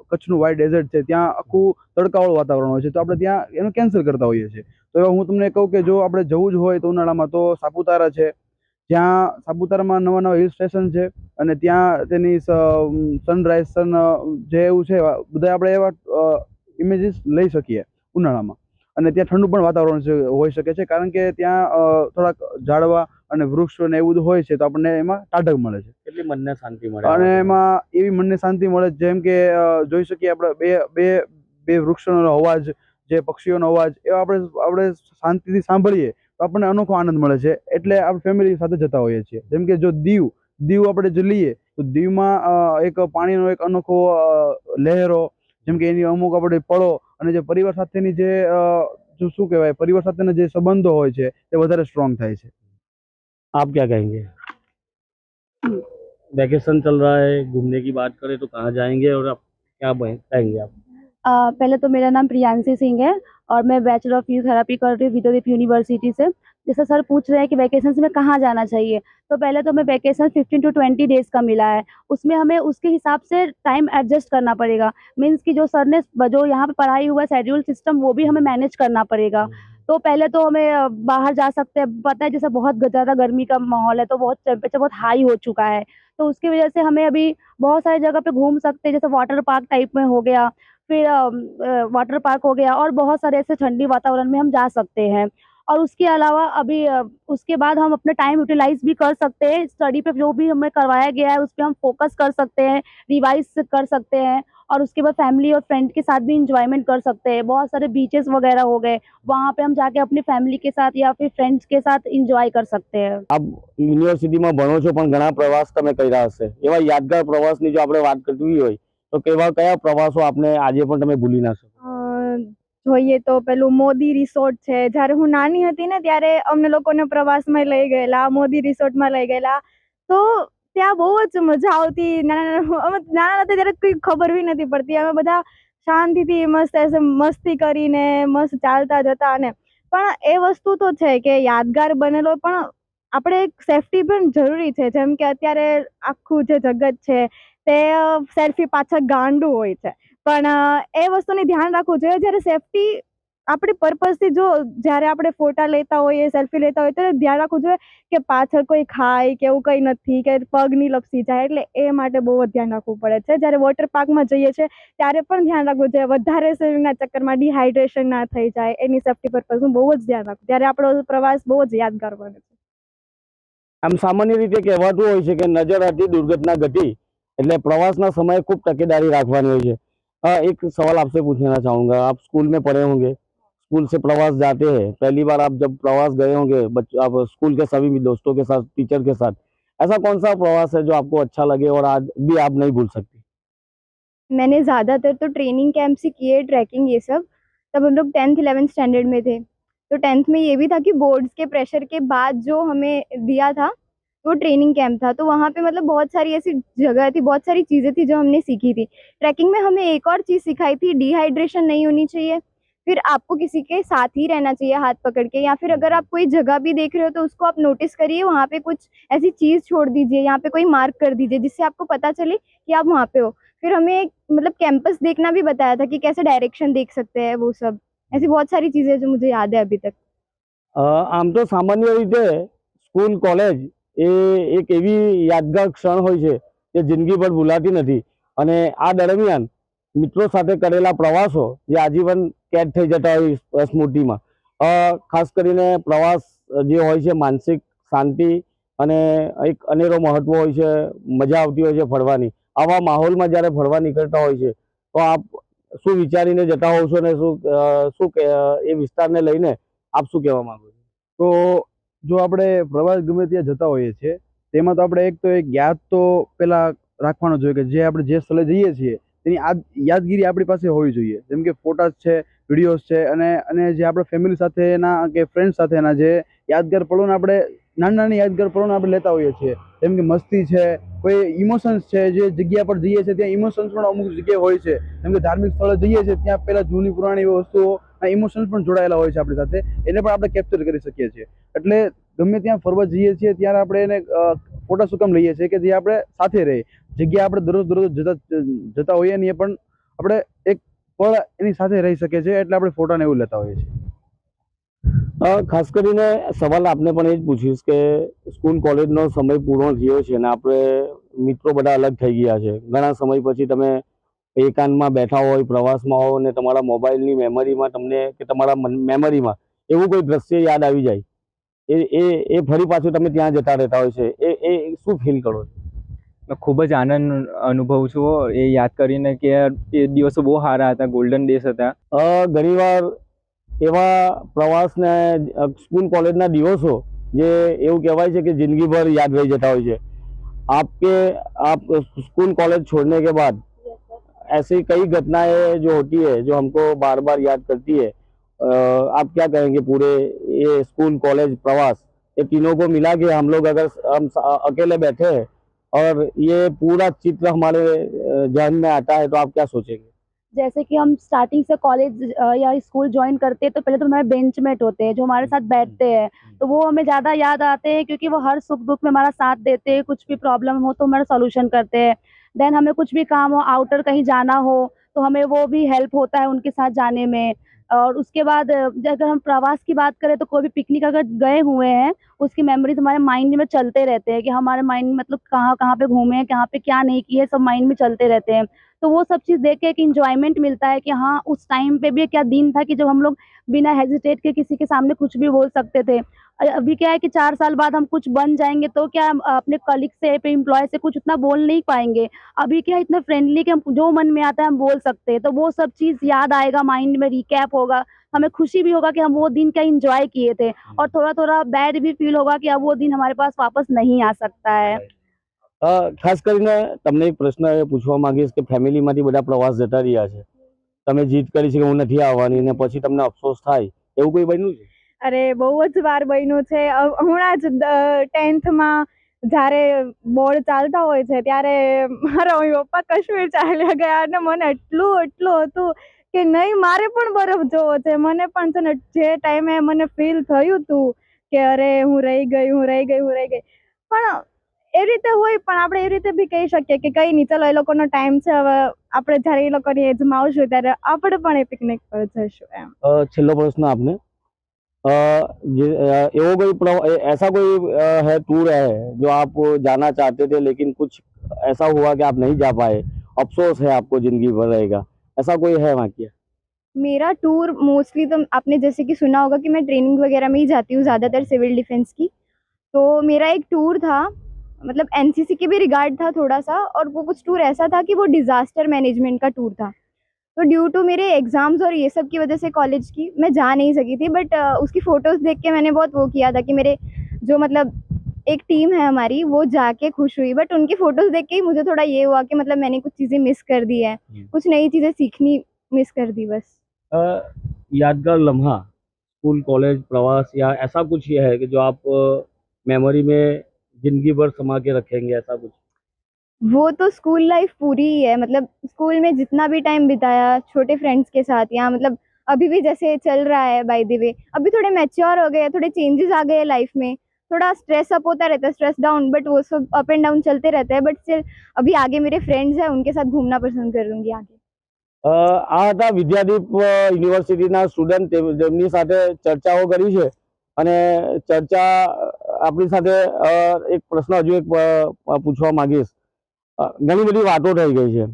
કચ્છનું વ્હાઇટ ડેઝર્ટ છે, ત્યાં આખું તડકાવાળું વાતાવરણ હોય છે, તો આપણે ત્યાં એનું કેન્સલ કરતા હોઈએ છીએ। તો હું તમને કહું કે જો આપણે જવું જ હોય તો ઉનાળામાં તો સાપુતારા છે, જ્યાં સાપુતારામાં નવા હિલ સ્ટેશન છે અને ત્યાં તેની સનરાઈઝ સન જે એવું છે બધા આપણે એવા ઇમેજીસ લઈ શકીએ ઉનાળામાં। અને ત્યાં ઠંડુ પણ વાતાવરણ હોઈ શકે છે, કારણ કે ત્યાં થોડાક ઝાડવા અને વૃક્ષ ને એવું બધું હોય છે, તો આપણને એમાં ટાઢક મળે છે,
કેટલી મનને શાંતિ મળે
અને એમાં એવી મનને શાંતિ મળે જેમ કે જોઈ શકીએ આપણે બે વૃક્ષોનો અવાજ, જે પક્ષીઓનો અવાજ, એ આપણે શાંતિથી સાંભળીએ તો તો આપણને અનોખો આનંદ મળે છે, એટલે આપણે ફેમિલી સાથે જતા હોઈએ છીએ. જેમ કે જો દીવ આપણે જો લઈએ તો દીવમાં એક પાણીનો એક અનોખો લહેરો, જેમ કે એની અમુક આપણે પળો અને જે પરિવાર સાથેની જે શું કહેવાય, પરિવાર સાથેના જે સંબંધો હોય છે તે વધારે સ્ટ્રોંગ થાય છે.
आप क्या कहेंगे? वैकेशन चल रहा है, घूमने की बात करें तो कहाँ जाएंगे और आप क्या कहेंगे आप?
पहले तो मेरा नाम प्रियांशी सिंह है और मैं बैचलर ऑफ फिजियोथेरेपी कर रही हूँ विद्यादीप यूनिवर्सिटी से। जैसे सर पूछ रहे हैं कि वैकेशन में कहाँ जाना चाहिए, तो पहले तो हमें वैकेशन 15 to 20 डेज़ का मिला है, उसमें हमें उसके हिसाब से टाइम एडजस्ट करना पड़ेगा। मीन्स कि जो सर ने जो यहाँ पे पढ़ाई हुआ शेड्यूल सिस्टम वो भी हमें मैनेज करना पड़ेगा। तो पहले तो हमें बाहर जा सकते हैं, पता है जैसे बहुत ज़्यादा गर्मी का माहौल है तो बहुत टेम्परेचर बहुत हाई हो चुका है, तो उसकी वजह से हमें अभी बहुत सारी जगह पे घूम सकते हैं, जैसे वाटर पार्क टाइप में हो गया, फिर वाटर पार्क हो गया और बहुत सारे ऐसे ठंडी वातावरण में हम जा सकते हैं। और उसके अलावा अभी उसके बाद हम अपना टाइम यूटिलाइज़ भी कर सकते हैं, स्टडी पे जो भी हमें करवाया गया है उस पे हम फोकस कर सकते हैं, रिवाइज़ कर सकते हैं और उसके बाद फैमिली और फ्रेंड के साथ भी एंजॉयमेंट कर सकते हैं। बहुत सारे बीचेस वगैरह हो गए, वहाँ पे हम जाके अपनी फैमिली के साथ या फिर फ्रेंड्स के साथ एंजॉय कर सकते हैं।
આપ યુનિવર્સિટીમાં ભણો છો પણ ઘણા પ્રવાસ તમે કર્યા હશે, એવા યાદગાર પ્રવાસની જો આપણે વાત કરવી હોય તો કયા પ્રવાસો આપને આજે પણ તમે ભૂલી ના શકો?
જોઈએ તો પેલું મોદી રિસોર્ટ છે, જ્યારે હું નાની હતી ને ત્યારે અમને લોકોને પ્રવાસમાં લઈ ગયેલા, મોદી રિસોર્ટમાં લઈ ગયેલા, તો ત્યાં બહુ જ મજા આવતી. અમે નાના હતા ત્યારે કંઈ ખબર બી નથી પડતી, અમે બધા શાંતિથી મસ્ત મસ્તી કરીને મસ્ત ચાલતા જતા. અને પણ એ વસ્તુ તો છે કે યાદગાર બનેલો, પણ આપણે એક સેફટી પણ જરૂરી છે. જેમ કે અત્યારે આખું જે જગત છે તે સેલ્ફી પાછળ ગાંડું હોય છે, પણ એ વસ્તુની ધ્યાન રાખવું જોઈએ. જ્યારે સેફટી આપણી પર્પઝથી જો જ્યારે આપણે ફોટા લેતા હોઈએ, સેલ્ફી લેતા હોઈએ, ત્યારે ધ્યાન રાખવું જોઈએ કે પાછળ કોઈ ખાય કે એવું કંઈ નથી, કે પગ નહીં લપસી જાય. એટલે એ માટે બહુ જ ધ્યાન રાખવું પડે છે. જ્યારે વોટર પાર્કમાં જઈએ છીએ ત્યારે પણ ધ્યાન રાખવું જોઈએ, વધારે સ્વિમિંગના ચક્કરમાં ડિહાઇડ્રેશન ના થઈ જાય, એની સેફટી પર્પઝનું બહુ જ ધ્યાન રાખવું, ત્યારે આપણો પ્રવાસ બહુ જ યાદગાર બને છે.
આમ સામાન્ય રીતે કહેવાતું હોય છે કે નજર હતી दुर्घटना घटी, એટલે પ્રવાસના સમયે ખૂબ તકેદારી રાખવાની હોય છે। एक सवाल आपसे पूछना चाहूँगा, आप स्कूल में पढ़े होंगे, स्कूल से प्रवास जाते हैं, पहली बार आप जब प्रवास गए होंगे आप स्कूल के सभी दोस्तों के साथ, टीचर के साथ, ऐसा कौन सा प्रवास है जो आपको अच्छा लगे और आज भी आप नहीं भूल सकते?
मैंने ज़्यादातर तो ट्रेनिंग कैंप से किए, ट्रैकिंग ये सब। तब हम लोग 10th 11th स्टैंडर्ड में थे, तो 10th में ये भी था कि बोर्ड्स के प्रेशर के बाद जो हमें दिया था वो ट्रेनिंग कैंप था। तो वहाँ पे मतलब बहुत सारी ऐसी जगह थी, बहुत सारी चीज़ें थी जो हमने सीखी थी। ट्रैकिंग में हमें एक और चीज़ सिखाई थी, डिहाइड्रेशन नहीं होनी चाहिए, फिर आपको किसी के साथ ही रहना चाहिए हाथ पकड़ के, या फिर अगर आप कोई जगह भी देख रहे हो तो उसको आप नोटिस करिए, वहाँ पे कुछ ऐसी चीज़ छोड़ दीजिए, यहाँ पे कोई मार्क कर दीजिए जिससे आपको पता चले कि आप वहाँ पे हो। फिर हमें मतलब कैंपस देखना भी बताया था कि कैसे डायरेक्शन देख सकते हैं, वो सब ऐसी बहुत सारी चीज़ें जो मुझे याद है अभी तक।
આમ તો સામાન્ય રીતે સ્કૂલ કોલેજ એ એક એવી યાદગાર ક્ષણ હોય છે જે જિંદગીભર ભૂલાતી નથી, અને આ દરમિયાન મિત્રો સાથે કરેલા પ્રવાસો જે આજીવન કેદ થઈ જતા હોય સ્મૃતિમાં। ખાસ કરીને પ્રવાસ જે હોય છે માનસિક શાંતિ અને એક અનેરો મહત્વ હોય છે, મજા આવતી હોય છે ફરવાની। આવા માહોલમાં જ્યારે ફરવા નીકળતા હોય છે તો આપ શું વિચારીને જતા હોવ છો ને શું એ વિસ્તારને લઈને આપ શું કહેવા માંગો છો?
તો જો આપણે પ્રવાસ ગમે ત્યાં જતા હોઈએ છીએ તેમાં તો આપણે એક યાદ તો પહેલા રાખવાનો જોઈએ કે જે આપણે જે સ્થળે જઈએ છીએ તેની યાદગીરી આપણી પાસે હોવી જોઈએ। જેમ કે ફોટાસ છે, વિડીયોઝ છે, અને જે આપણે ફેમિલી સાથેના કે ફ્રેન્ડ સાથેના જે યાદગાર પળોને આપણે નાની યાદગાર પળોને આપણે લેતા હોઈએ છીએ। જેમ કે મસ્તી છે, કોઈ ઇમોશન્સ છે, જે જગ્યા પર જઈએ છીએ ત્યાં ઇમોશન્સ પણ અમુક જગ્યાએ હોય છે। જેમ કે ધાર્મિક સ્થળે જઈએ છીએ ત્યાં પહેલાં જૂની પુરાણી વસ્તુઓ ઇમોશન્સ પણ જોડાયેલા હોય છે આપણી સાથે, એને પણ આપણે કેપ્ચર કરી શકીએ છીએ। એટલે ગમે ત્યાં ફરવા જઈએ છીએ ત્યારે આપણે એને ફોટા શું કામ લઈએ છીએ કે જે આપણે સાથે રહે, જગ્યા આપણે દરરોજ જતા હોઈએ ને એ પણ આપણે એક પળ એની સાથે રહી શકીએ છીએ, એટલે આપણે ફોટાને એવું લેતા હોઈએ છીએ।
ખાસ કરીને સવાલ આપને પણ એ જ પૂછીશ કે સ્કૂલ કોલેજનો સમય પૂરો થયો છે અને આપણે મિત્રો બધા અલગ થઈ ગયા છે, ઘણા સમય પછી તમે એકાંતમાં બેઠા હોય, પ્રવાસમાં હો અને તમારા મોબાઈલની મેમરીમાં તમને કે તમારા મેમરીમાં એવું કોઈ દ્રશ્ય યાદ આવી જાય, એ ફરી પાછું તમે ત્યાં જતા રહેતા હોય છે, એ શું ફીલ કરો છો?
ખૂબ જ આનંદ અનુભવું છું એ યાદ કરીને કે એ દિવસો બહુ સારા હતા, ગોલ્ડન ડેઝ હતા।
ઘણીવાર એવા પ્રવાસને સ્કૂલ કોલેજના દિવસો જે એવું કહેવાય છે કે જિંદગીભર યાદ રહી જતા હોય છે। आप स्कूल कॉलेज छोड़ने के बाद ऐसी कई घटनाएं जो होती है जो हमको बार बार याद करती है, आप क्या कहेंगे पूरे ये स्कूल कॉलेज प्रवास ये तीनों को मिला के हम लोग अगर हम अकेले बैठे हैं और ये पूरा चित्र हमारे जहन में आता है तो आप क्या सोचेंगे?
जैसे कि हम स्टार्टिंग से कॉलेज या स्कूल ज्वाइन करते हैं तो पहले तो हमारे बेंचमेट होते हैं जो हमारे साथ बैठते हैं, तो वो हमें ज़्यादा याद आते हैं क्योंकि वो हर सुख दुख में हमारा साथ देते हैं। कुछ भी प्रॉब्लम हो तो हमारा सॉल्यूशन करते हैं। देन हमें कुछ भी काम हो, आउटर कहीं जाना हो तो हमें वो भी हेल्प होता है उनके साथ जाने में। और उसके बाद अगर हम प्रवास की बात करें तो कोई भी पिकनिक अगर गए हुए हैं उसकी मेमोरीज हमारे माइंड में चलते रहते हैं कि हमारे माइंड में मतलब कहाँ कहाँ पे घूमे हैं, कहाँ पे क्या नहीं किए, सब माइंड में चलते रहते हैं। तो वो सब चीज़ देख के एक इंजॉयमेंट मिलता है कि हाँ उस टाइम पे भी क्या दिन था कि जब हम लोग बिना हेजिटेट के किसी के सामने कुछ भी बोल सकते थे। अभी क्या है कि 4 साल बाद हम कुछ बन जाएंगे तो क्या हम अपने कलीग से, एम्प्लॉय से कुछ उतना बोल नहीं पाएंगे। अभी क्या है इतना फ्रेंडली कि हम जो मन में आता है हम बोल सकते हैं। तो वो सब चीज़ याद आएगा, माइंड में रिकैप होगा, हमें खुशी भी होगा कि हम वो दिन क्या इंजॉय किए थे, और थोड़ा थोड़ा बैड भी फील होगा कि अब वो दिन हमारे पास वापस नहीं आ सकता है।
ખાસ કરીને તમને એક પ્રશ્ન પૂછવા માંગીશ કે ફેમિલીમાંથી બધા પ્રવાસ જતા રહ્યા છે, તમે જીદ કરી છે કે હું નથી આવવાની ને પછી તમને અફસોસ થાય, એવું કોઈ બન્યું છે?
અરે બહુ જ વાર બન્યું છે। હમણાં જ 10th માં જ્યારે બોર્ડ ચાલતા હોય છે ત્યારે મારા મમ્મી પપ્પા કાશ્મીર ચાલ્યા ગયા અને મને એટલું હતું કે નહીં મારે પણ બરફ જોવો છે। મને પણ છે ને જે ટાઈમે મને ફીલ થયું હતું કે અરે હું રહી ગઈ પણ એ રીતે હોય, પણ આપણે એ રીતે બી કહી શકીએ કે કંઈ નહીં, ચલો એ લોકોનો ટાઈમ છે, હવે આપણે જ્યારે એ લોકોની એજમાં આવશું ત્યારે આપણે પણ એ પિકનિક પર જઈશું એમ।
છેલ્લો પ્રશ્ન આપને, एवो कोई ऐसा कोई है टूर है जो आप जाना चाहते थे लेकिन कुछ ऐसा हुआ कि आप नहीं जा पाए, अफसोस है आपको जिंदगी भर रहेगा, ऐसा कोई है वाकया?
मेरा टूर मोस्टली तो आपने जैसे कि सुना होगा कि मैं ट्रेनिंग वगैरह में ही जाती हूँ ज़्यादातर सिविल डिफेंस की। तो मेरा एक टूर था, मतलब एनसीसी के भी रिगार्ड था थोड़ा सा, और वो कुछ टूर ऐसा था कि वो डिज़ास्टर मैनेजमेंट का टूर था। तो ड्यू टू मेरे एग्ज़ाम्स और ये सब की वजह से कॉलेज की मैं जा नहीं सकी थी, बट उसकी फ़ोटोज़ देख के मैंने बहुत वो किया था कि मेरे जो मतलब एक टीम है हमारी वो जाके खुश हुई, बट उनकी फ़ोटोज़ देख के ही मुझे थोड़ा ये हुआ कि मतलब मैंने कुछ चीज़ें मिस कर दी है, कुछ नई चीज़ें सीखनी मिस कर दी बस।
यादगार लम्हा स्कूल कॉलेज प्रवास या ऐसा कुछ ये है कि जो आप मेमोरी में जिंदगी भर समा के रखेंगे, ऐसा कुछ?
वो तो स्कूल लाइफ पूरी ही है, मतलब स्कूल में जितना भी टाइम बिताया छोटे फ्रेंड्स के साथ, या मतलब अभी भी जैसे चल रहा है बाय द वे, अभी थोड़े मैच्योर हो गए, थोड़े चेंजेस आ गए लाइफ में, थोड़ा स्ट्रेस अप होता रहता है, स्ट्रेस डाउन, बट वो सब अप एंड डाउन चलते रहते हैं। बट स्टिल अभी आगे मेरे फ्रेंड्स हैं, उनके साथ घूमना पसंद करूँगी आगे।
આ હતા વિદ્યાદીપ યુનિવર્સિટીના સ્ટુડન્ટ, જેમની સાથે ચર્ચાઓ કરી છે અને ચર્ચા આપણી સાથે એક પ્રશ્ન હજુ એક પૂછવા માંગીશ। ઘણી બધી વાતો થઈ ગઈ છે,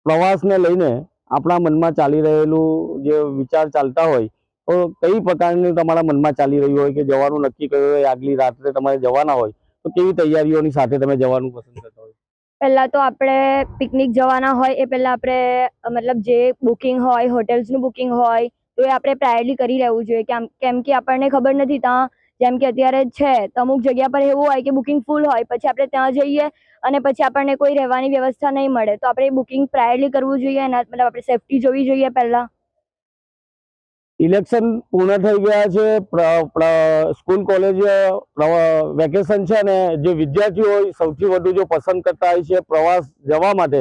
પ્રવાસને લઈને આપણા મનમાં ચાલી રહેલું જે વિચાર ચાલતા હોય તો કઈ પ્રકારની તમારા મનમાં ચાલી રહ્યું હોય કે જવાનું નક્કી કર્યું હોય, આગલી રાત્રે તમારે જવાના હોય તો કેવી તૈયારીઓની સાથે તમે જવાનું પસંદ કરતા હોય?
પહેલાં તો આપણે પિકનિક જવાના હોય એ પહેલાં આપણે મતલબ જે બુકિંગ હોય, હોટેલ્સનું બુકિંગ હોય તો એ આપણે પ્રાયોરિટી કરી લેવું જોઈએ, કેમ કે આપણને ખબર નથી ત્યાં, જેમ કે અત્યારે છે તો અમુક જગ્યા પર એવું હોય કે બુકિંગ ફૂલ હોય, પછી આપણે ત્યાં જઈએ અને પછી આપણને કોઈ રહેવાની વ્યવસ્થા નહીં મળે, તો આપણે બુકિંગ પ્રાયોરિટી કરવું જોઈએ, એના મતલબ આપણે સેફટી જોવી જોઈએ પહેલાં। ઇલેક્શન પૂર્ણ થઈ ગયા છે, સ્કૂલ કોલેજ વેકેશન છે અને જે વિદ્યાર્થીઓ સૌથી વધુ જો પસંદ કરતા હોય છે પ્રવાસ જવા માટે,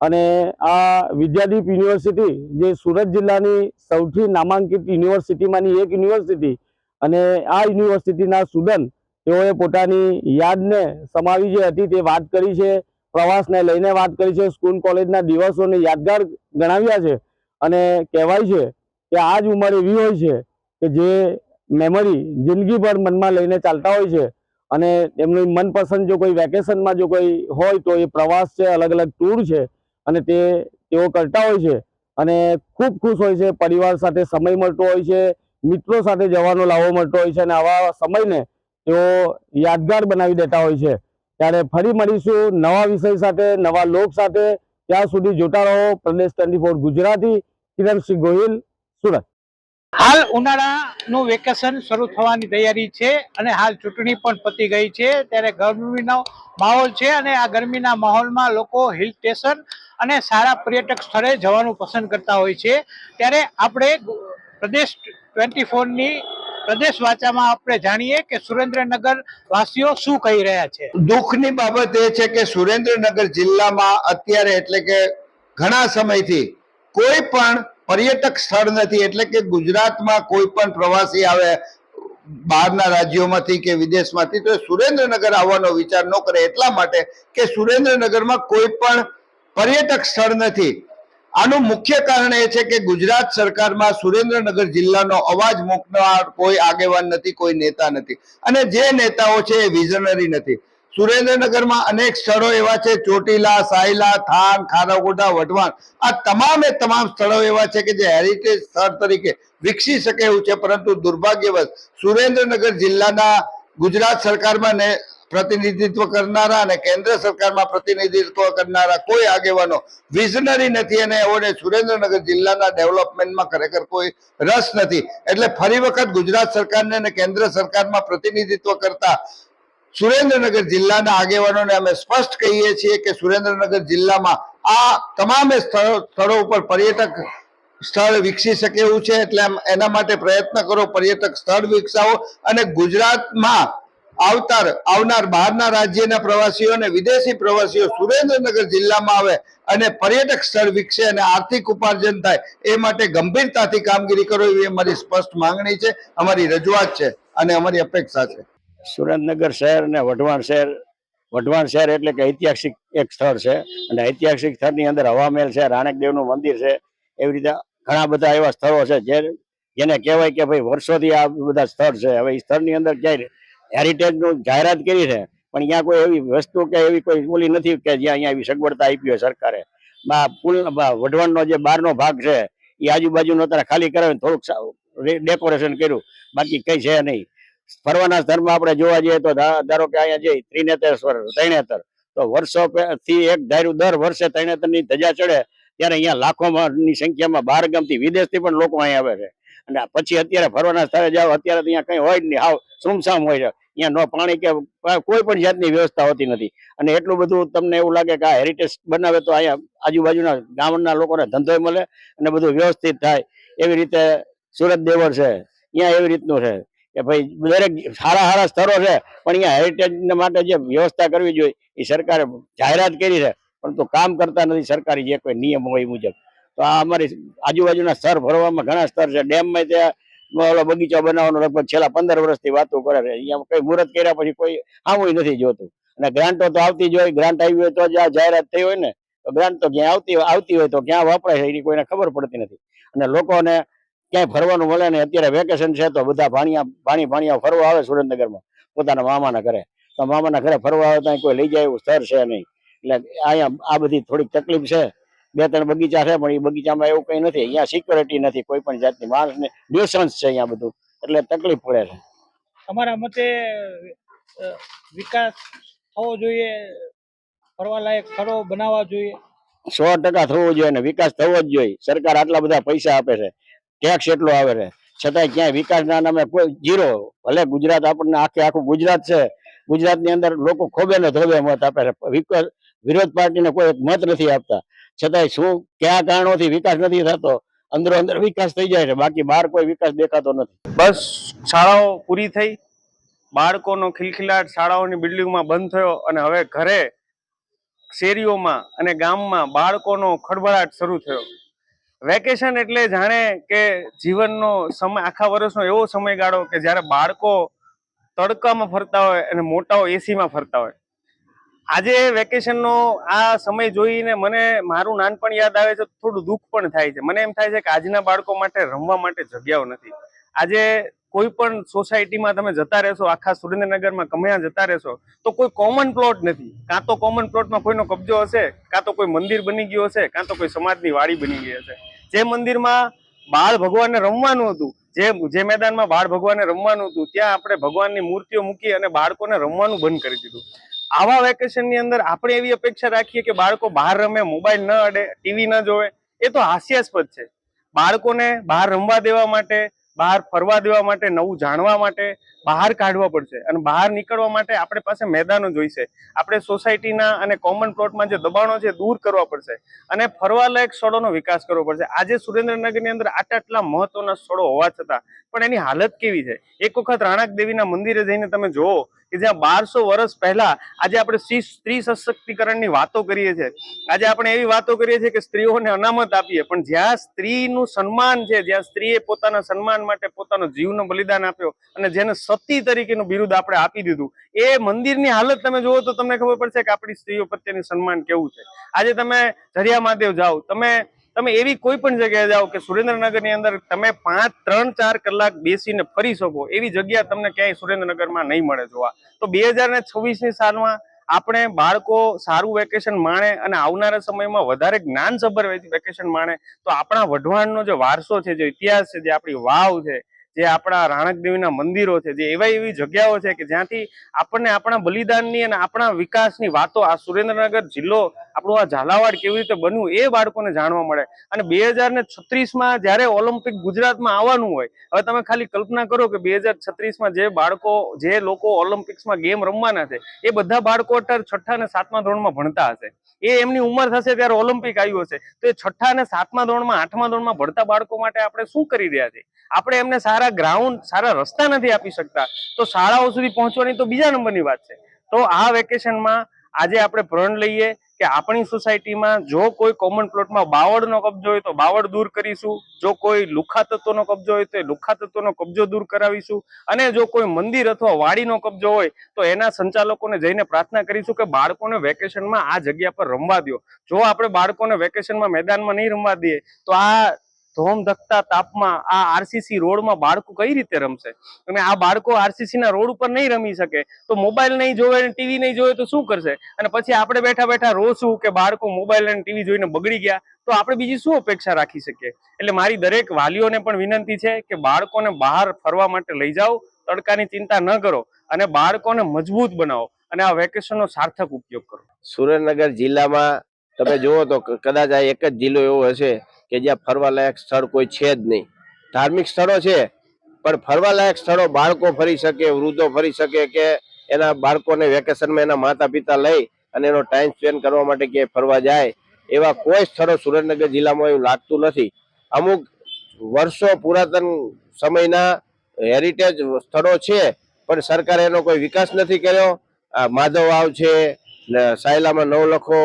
અને આ વિદ્યાદીપ યુનિવર્સિટી જે સુરત જિલ્લાની સૌથી નામાંકિત યુનિવર્સિટીમાંની એક યુનિવર્સિટી, અને આ યુનિવર્સિટીના સ્ટુડન્ટ તેઓએ પોતાની યાદને સમાવી જે હતી તે વાત કરી છે, પ્રવાસને લઈને વાત કરી છે, સ્કૂલ કોલેજના દિવસોને યાદગાર ગણાવ્યા છે, અને કહેવાય છે કે આ જ ઉંમર એવી હોય છે કે જે મેમરી જિંદગીભર મનમાં લઈને ચાલતા હોય છે, અને એમનું મનપસંદ જો કોઈ વેકેશનમાં જો કોઈ હોય તો એ પ્રવાસ છે, અલગ અલગ ટૂર છે, અને તેઓ કરતા હોય છે અને ખૂબ ખુશ હોય છે, પરિવાર સાથે સમય મળતો હોય છે, મિત્રો સાથે જવાનો લાવો મળતો હોય છે, અને આવા સમયને તેઓ યાદગાર બનાવી દેતા હોય છે। ત્યારે ફરી મળીશું નવા વિષય સાથે, નવા લોક સાથે, ત્યાં સુધી જોતા રહો પ્રદેશ 24 ગુજરાતી। કિરણસિંહ ગોહિલ, સુરત।
હાલ ઉનાળાનું વેકેશન શરૂ થવાની તૈયારી છે અને હાલ ચૂંટણી પણ પતી ગઈ છે, ત્યારે ગરમીનો માહોલ છે અને આ ગરમીના માહોલમાં લોકો હિલ સ્ટેશન અને સારા પર્યટક સ્થળે જવાનું પસંદ કરતા હોય છે। ત્યારે આપણે પ્રદેશ 24ની પ્રદેશ વાચામાં આપણે જાણીએ કે સુરેન્દ્રનગર વાસીઓ શું કહી રહ્યા છે।
દુઃખની બાબત એ છે કે સુરેન્દ્રનગર જિલ્લામાં અત્યારે એટલે કે ઘણા સમયથી કોઈ પણ પર્યટક સ્થળ નથી, એટલે કે ગુજરાતમાં કોઈ પણ પ્રવાસી આવે બહારના રાજ્યોમાંથી કે વિદેશમાંથી તો સુરેન્દ્રનગર આવવાનો વિચાર ન કરે, એટલા માટે કે સુરેન્દ્રનગરમાં કોઈ પણ પર્યટક સ્થળ નથી। આનું મુખ્ય કારણ એ છે કે ગુજરાત સરકારમાં સુરેન્દ્રનગર જિલ્લાનો અવાજ મૂકનાર કોઈ આગેવાન નથી, કોઈ નેતા નથી, અને જે નેતાઓ છે એ વિઝનરી નથી। સુરેન્દ્રનગરમાં અનેક સ્થળો એવા છે, ચોટીલા, સાયલા, થાન, ખારાગોડા, વઢવાણ, આ તમામે તમામ સ્થળો એવા છે કે જે હેરિટેજ સ્થળ તરીકે વિકસી શકે એવું છે, પરંતુ દુર્ભાગ્યવશ સુરેન્દ્રનગર જિલ્લાના ગુજરાત સરકારમાં પ્રતિનિધિત્વ કરનારા અને કેન્દ્ર સરકારમાં પ્રતિનિધિત્વ કરનારા કોઈ આગેવાનો વિઝનરી નથી અને એઓને સુરેન્દ્રનગર જિલ્લાના ડેવલપમેન્ટમાં ખરેખર કોઈ રસ નથી। એટલે ફરી વખત ગુજરાત સરકારને અને કેન્દ્ર સરકારમાં પ્રતિનિધિત્વ કરતા સુરેન્દ્રનગર જિલ્લાના આગેવાનોને અમે સ્પષ્ટ કહીએ છીએ કે સુરેન્દ્રનગર જિલ્લામાં આ તમામે સ્થળો ઉપર પર્યટક સ્થળ વિકસી શકે એવું છે, એટલે એના માટે પ્રયત્ન કરો, પર્યટક સ્થળ વિકસાવો અને ગુજરાતમાં આવનાર બહારના રાજ્યના પ્રવાસીઓ અને વિદેશી પ્રવાસીઓ સુરેન્દ્રનગર જિલ્લામાં આવે અને પર્યટક સ્થળ વિકસે અને આર્થિક ઉપાર્જન થાય એ માટે ગંભીરતાથી કામગીરી કરો, એવી અમારી સ્પષ્ટ માંગણી છે, અમારી રજૂઆત છે અને અમારી અપેક્ષા છે।
સુરેન્દ્રનગર શહેર અને વઢવાણ શહેર એટલે કે ઐતિહાસિક એક સ્થળ છે અને ઐતિહાસિક સ્થળની અંદર હવામહેલ છે, રાણકદેવનું મંદિર છે, એવી રીતે ઘણા બધા એવા સ્થળો છે જેને કહેવાય કે ભાઈ વર્ષોથી આ બધા સ્થળ છે। હવે એ સ્થળની અંદર ક્યાંય હેરિટેજનું જાહેરાત કરી છે, પણ અહીંયા કોઈ એવી વસ્તુ કે એવી કોઈ ઓલી નથી કે જ્યાં અહીંયા એવી સગવડતા આપી હોય સરકારે। વઢવાણનો જે બહારનો ભાગ છે એ આજુબાજુનો અત્યારે ખાલી કરાવીને થોડુંક ડેકોરેશન કર્યું, બાકી કઈ છે નહીં। ફરવાના સ્થળમાં આપણે જોવા જઈએ તો ધારો કે અહીંયા જઈ ત્રિનેત્રેશ્વર, તરણેતર, તો વર્ષોથી એક ધાર્યું દર વર્ષે તરણેતરની ધજા ચડે ત્યારે અહીંયા લાખોની સંખ્યામાં બહાર ગામથી વિદેશથી પણ લોકો અહીં આવે છે। અને પછી અત્યારે ફરવાના સ્થળે જાઓ, અત્યારે તો અહીંયા કઈ હોય જ નહીં, હાવ સુમસામ હોય છે, અહીંયા નો પાણી કે કોઈ પણ જાતની વ્યવસ્થા હોતી નથી। અને એટલું બધું તમને એવું લાગે કે આ હેરિટેજ બનાવે તો અહીંયા આજુબાજુના ગામના લોકોને ધંધો મળે અને બધું વ્યવસ્થિત થાય। એવી રીતે સુરત દેવળ છે, અહીંયા એવી રીતનું છે કે ભાઈ દરેક સારા સ્થળો છે, પણ અહીંયા હેરિટેજ માટે જે વ્યવસ્થા કરવી જોઈએ એ સરકારે જાહેરાત કરી છે, પરંતુ કામ કરતા નથી સરકારી જે કોઈ નિયમ હોય એ મુજબ। તો આ અમારી આજુબાજુના સ્થળ ભરવામાં ઘણા સ્થળ છે, ડેમમાં ત્યાં બગીચો બનાવવાનો લગભગ છેલ્લા 15 વર્ષથી વાતો કરે છે, અહીંયા કઈ મુહૂર્ત કર્યા પછી કોઈ આવું નથી જોતું। અને ગ્રાન્ટો તો આવતી જ હોય, ગ્રાન્ટ આવી હોય તો જ આ જાહેરાત થઈ હોય ને, તો ગ્રાન્ટ તો ક્યાં આવતી હોય તો ક્યાં વપરાય છે એની કોઈને ખબર પડતી નથી। અને લોકોને ક્યાંય ફરવાનું મળે ને, અત્યારે વેકેશન છે તો બધા ભાણિયા ફરવા આવે સુરેન્દ્રનગરમાં પોતાના મામાના ઘરે, તો મામાના ઘરે ફરવા આવે ત્યાં કોઈ લઈ જાય એવું સ્થળ છે નહીં, એટલે અહીંયા આ બધી થોડીક તકલીફ છે। 2-3 બગીચા છે, પણ એ બગીચામાં એવું કઈ નથી, અહીંયા સિક્યોરિટી નથી, કોઈ પણ જાતની માણસને ન્યુસન્સ છે અહીંયા બધું, એટલે તકલીફ પડે છે।
તમારા મતે વિકાસ થવો જોઈએ, ફરવાલાયક સ્થળો બનાવવા જોઈએ?
100% થવો જોઈએ અને વિકાસ થવો જ જોઈએ। સરકાર આટલા બધા પૈસા આપે છે, ટેક્સ એટલો આવે છે, છતાંય ક્યાંય વિકાસના નામે કોઈ ઝીરો। ભલે ગુજરાત આપણને આખું ગુજરાત છે, ગુજરાતની અંદર લોકો ખોબે ને ધોબે મત આપે છે, વિરોધ પાર્ટીને કોઈ મત નથી આપતા, છતાંય શું કયા કારણોથી વિકાસ નથી થતો? અંદરો અંદર વિકાસ થઈ જાય છે, બાકી બહાર કોઈ વિકાસ દેખાતો નથી।
બસ શાળાઓ પૂરી થઈ, બાળકોનો ખિલખિલાટ શાળાઓની બિલ્ડિંગમાં બંધ થયો અને હવે ઘરે, શેરીઓમાં અને ગામમાં બાળકોનો ખળભળાટ શરૂ થયો। વેકેશન એટલે જાણે કે જીવનનો સમય, આખા વર્ષનો એવો સમયગાળો કે જ્યારે બાળકો તડકામાં ફરતા હોય અને મોટાઓ એસીમાં ફરતા હોય। આજે વેકેશનનો આ સમય જોઈને મને મારું નાનપણ યાદ આવે છે, થોડું દુઃખ પણ થાય છે। મને એમ થાય છે કે આજના બાળકો માટે રમવા માટે જગ્યાઓ નથી। આજે કોઈ પણ સોસાયટીમાં તમે જતા રહેશો, આખા સુરેન્દ્રનગરમાં ગમે જતા રહેશો તો કોઈ કોમન પ્લોટ નથી। કાં તો કોમન પ્લોટમાં કોઈનો કબજો હશે, કાં તો કોઈ મંદિર બની ગયું હશે, કાં તો કોઈ સમાજની વાડી બની ગઈ હશે। જે મંદિરમાં બાળ ભગવાનને રમવાનું હતું, જે મેદાનમાં બાળ ભગવાનને રમવાનું હતું, ત્યાં આપણે ભગવાનની મૂર્તિઓ મૂકી અને બાળકોને રમવાનું બંધ કરી દીધું। આવા વેકેશનની અંદર આપણે એવી અપેક્ષા રાખીએ કે બાળકો બહાર રમે, મોબાઈલ ન અડે, ટીવી ન જોવે, એ તો હાસ્યાસ્પદ છે। બાળકોને બહાર રમવા દેવા માટે બહાર ફરવા દેવા માટે, નવું જાણવા માટે બહાર કાઢવા પડશે. અને બહાર નીકળવા માટે આપણી પાસે મેદાનો જોઈશે. આપણે સોસાયટીના અને કોમન પ્લોટમાં જે દબાણો છે દૂર કરવા પડશે અને ફરવાલાયક સ્થળોનો વિકાસ કરવો પડશે. આજે સુરેન્દ્રનગરની અંદર આટલા મહત્વના સ્થળો હોવા છતાં પણ એની હાલત કેવી છે? એક વખત રાણક દેવીના મંદિરે જઈને તમે જોવો કે જ્યાં 1200 વર્ષ પહેલા આજે આપણે સ્ત્રી સશક્તિકરણની વાતો કરીએ છીએ, આજે આપણે એવી વાતો કરીએ છીએ કે સ્ત્રીઓને અનામત આપીએ, પણ જ્યાં સ્ત્રીનું સન્માન છે, જ્યાં સ્ત્રીએ પોતાના સન્માન માટે પોતાનો જીવનું બલિદાન આપ્યો અને જેને સતી તરીકેનું બિરુદ આપણે આપી દીધું, એ મંદિરની હાલત તમે જુઓ તો તમને ખબર પડશે કે આપણી સ્ત્રીઓ પ્રત્યેનું સન્માન કેવું છે. આજે તમે ઝરિયા મહાદેવ જાઓ, તમે એવી કોઈ પણ જગ્યાએ જાઓ કે સુરેન્દ્રનગરની અંદર તમે 3-4 કલાક બેસીને ફરી શકો એવી જગ્યા તમને ક્યાંય સુરેન્દ્રનગરમાં નહીં મળે જોવા. તો 2026ની સાલમાં આપણે બાળકો સારું વેકેશન માણે અને આવનારા સમયમાં વધારે જ્ઞાનસભર વેકેશન માણે તો આપણા વઢવાણનો જે વારસો છે, જે ઇતિહાસ છે, જે આપણી વાવ છે, જે આપણા રાણક દેવીના મંદિરો છે, જે એવી જગ્યાઓ છે કે જ્યાંથી આપણને આપણા બલિદાનની અને આપણા વિકાસની વાતો, આ સુરેન્દ્રનગર જિલ્લો, આપણું આ ઝાલાવાડ કેવી રીતે બન્યું એ બાળકોને જાણવા મળે. અને 2036માં જ્યારે ઓલિમ્પિક ગુજરાતમાં આવવાનું હોય, હવે તમે ખાલી કલ્પના કરો કે 2036માં જે લોકો ઓલિમ્પિક્સમાં ગેમ રમવાના છે એ બધા બાળકો અત્યારે 6ઠા અને 7મા ધોરણમાં ભણતા હશે. એ એમની ઉંમર થશે ત્યારે ઓલિમ્પિક આવ્યું હશે. તો એ 6ઠા અને 7મા ધોરણમાં 8મા ધોરણમાં ભણતા બાળકો માટે આપણે શું કરી રહ્યા છીએ? આપણે એમને સારા ગ્રાઉન્ડ, સારા રસ્તા નથી આપી શકતા, તો શાળાઓ સુધી પહોંચવાની તો બીજા નંબરની વાત છે. તો આ વેકેશનમાં આજે આપણે પ્રણ લઈએ કે આપણી સોસાયટીમાં જો કોઈ કોમન પ્લોટમાં બાવળનો કબજો હોય તો બાવળ દૂર કરીશું, જો કોઈ લુખ્ખા તત્વોનો કબજો હોય તો એ લુખ્ખા તત્વોનો કબજો દૂર કરાવીશું, અને જો કોઈ મંદિર અથવા વાડીનો કબજો હોય તો એના સંચાલકોને જઈને પ્રાર્થના કરીશું કે બાળકોને વેકેશનમાં આ જગ્યા પર રમવા દો. જો આપણે બાળકોને વેકેશનમાં મેદાનમાં નહીં રમવા દઈએ તો આ ધોમધખતા તાપમાં આ આરસીસી રોડમાં બાળકો કઈ રીતે રમશે? અને આ બાળકો આરસીસી ના રોડ ઉપર નહીં રમી શકે તો મોબાઈલ નહીં જોવે, ટીવી નહીં જોવે તો શું કરશે? અને પછી આપણે બેઠા બેઠા રોશું કે બાળકો મોબાઈલ અને ટીવી જોઈને બગડી ગયા, તો આપણે બીજી શું અપેક્ષા રાખી શકીએ? એટલે મારી દરેક વાલીઓને પણ વિનંતી છે કે બાળકોને બહાર ફરવા માટે લઈ જાઓ, તડકાની ચિંતા ન કરો અને બાળકોને મજબૂત બનાવો અને આ વેકેશનનો સાર્થક ઉપયોગ કરો.
સુરેન્દ્રનગર જિલ્લામાં તમે જુઓ તો કદાચ આ એક જ જિલ્લો એવો હશે કે જ્યાં ફરવાલાયક સ્થળ કોઈ છે જ નહીં. ધાર્મિક સ્થળો છે પણ ફરવાલાયક સ્થળો બાળકો ફરી શકે, વૃદ્ધો ફરી શકે કે એના બાળકોને વેકેશનમાં એના માતા પિતા લઈ અને એનો ટાઈમ સ્પેન્ડ કરવા માટે ક્યાંય ફરવા જાય એવા કોઈ સ્થળો સુરેન્દ્રનગર જિલ્લામાં એવું લાગતું નથી. અમુક વર્ષો પુરાતન સમયના હેરિટેજ સ્થળો છે પણ સરકારે એનો કોઈ વિકાસ નથી કર્યો. માધવ વાવ છે, સાયલામાં નવલખો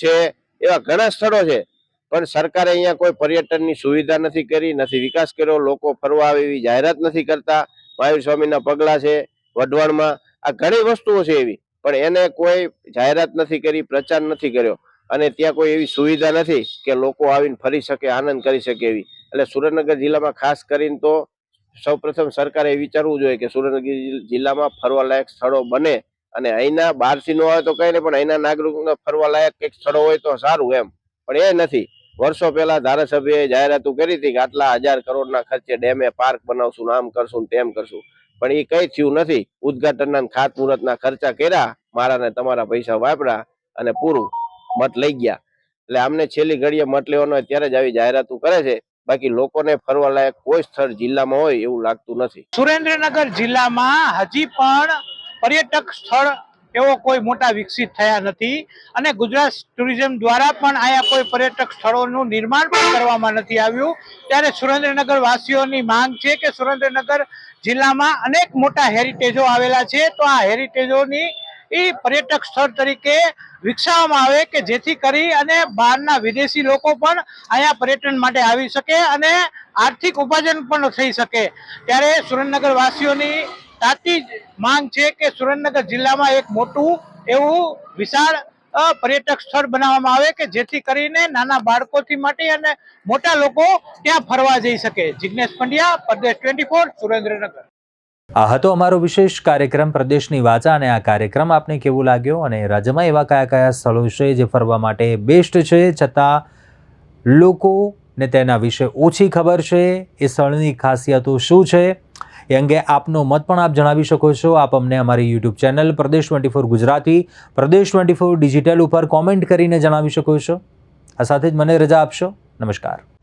છે, એવા ઘણા સ્થળો છે પણ સરકારે અહીંયા કોઈ પર્યટનની સુવિધા નથી કરી, નથી વિકાસ કર્યો. લોકો ફરવા આવે એવી જાહેરાત નથી કરતા. મહાવીર સ્વામીના પગલા છે વઢવાણમાં, આ ઘણી વસ્તુઓ છે એવી, પણ એને કોઈ જાહેરાત નથી કરી, પ્રચાર નથી કર્યો અને ત્યાં કોઈ એવી સુવિધા નથી કે લોકો આવીને ફરી શકે, આનંદ કરી શકે એવી. એટલે સુરેન્દ્રનગર જિલ્લામાં ખાસ કરીને તો સૌપ્રથમ સરકારે વિચારવું જોઈએ કે સુરેન્દ્રનગર જિલ્લામાં ફરવાલાયક સ્થળો બને અને અહીંના બહારથી ન આવે તો કઈ નહીં, પણ અહીંના નાગરિકોને ફરવાલાયક કંઈક સ્થળો હોય તો સારું એમ, પણ એ નથી. વર્ષો પહેલા ધારાસભ્યએ જાહેરાતો કરી હતી કે આટલા 1000 કરોડના ખર્ચે ડેમે પાર્ક બનાવશું, આમ કરશું, તેમ કરશું, પણ એ કઈ થયું નથી. ઉદઘાટનના ખાતમુહૂર્તના ખર્ચા કર્યા, મારા ને તમારા પૈસા વાપર્યા અને પૂરું, મત લઈ ગયા. એટલે આમને છેલ્લી ઘડીએ મત લેવાનો હોય ત્યારે જ આવી જાહેરાતો કરે છે. બાકી લોકોને ફરવાલાયક કોઈ સ્થળ જિલ્લામાં હોય એવું લાગતું નથી.
સુરેન્દ્રનગર જિલ્લામાં હજી પણ પર્યટક સ્થળ એવો કોઈ મોટા વિકસિત થયા નથી અને ગુજરાત ટુરિઝમ દ્વારા પણ અહીંયા કોઈ પર્યટક સ્થળોનું નિર્માણ પણ કરવામાં નથી આવ્યું. ત્યારે સુરેન્દ્રનગર વાસીઓની માંગ છે કે સુરેન્દ્રનગર જિલ્લામાં અનેક મોટા હેરિટેજો આવેલા છે, તો આ હેરિટેજોની પર્યટક સ્થળ તરીકે વિકસાવવામાં આવે કે જેથી કરી અને બહારના વિદેશી લોકો પણ અહીંયા પર્યટન માટે આવી શકે અને આર્થિક ઉપાર્જન પણ થઈ શકે. ત્યારે સુરેન્દ્રનગર વાસીઓની તાતી માંગ છે કે સુરેન્દ્રનગર જિલ્લામાં એક મોટું એવું વિશાળ પર્યટક સ્થળ બનાવવામાં આવે કે જેથી કરીને નાના બાળકોથી માટે અને મોટા લોકો ત્યાં ફરવા જઈ શકે. જિગ્નેશ પંડ્યા, પ્રદેશ 24, સુરેન્દ્રનગર.
આ હતો અમારો વિશેષ કાર્યક્રમ પ્રદેશની વાચા, અને આ કાર્યક્રમ આપને કેવો લાગ્યો અને રાજ્યમાં એવા કયા કયા સ્થળો છે જે ફરવા માટે બેસ્ટ છે છતાં લોકોને તેના વિશે ઓછી ખબર છે, એ સ્થળની ખાસિયતો શું છે એ અંગે આપનો મત પણ આપ જણાવી શકો છો. આપ અમને અમારી યુટ્યુબ ચેનલ પ્રદેશ 24 ગુજરાતી, પ્રદેશ 24 ડિજિટલ ઉપર કોમેન્ટ કરીને જણાવી શકો છો. આ સાથે જ મને રજા આપશો. નમસ્કાર.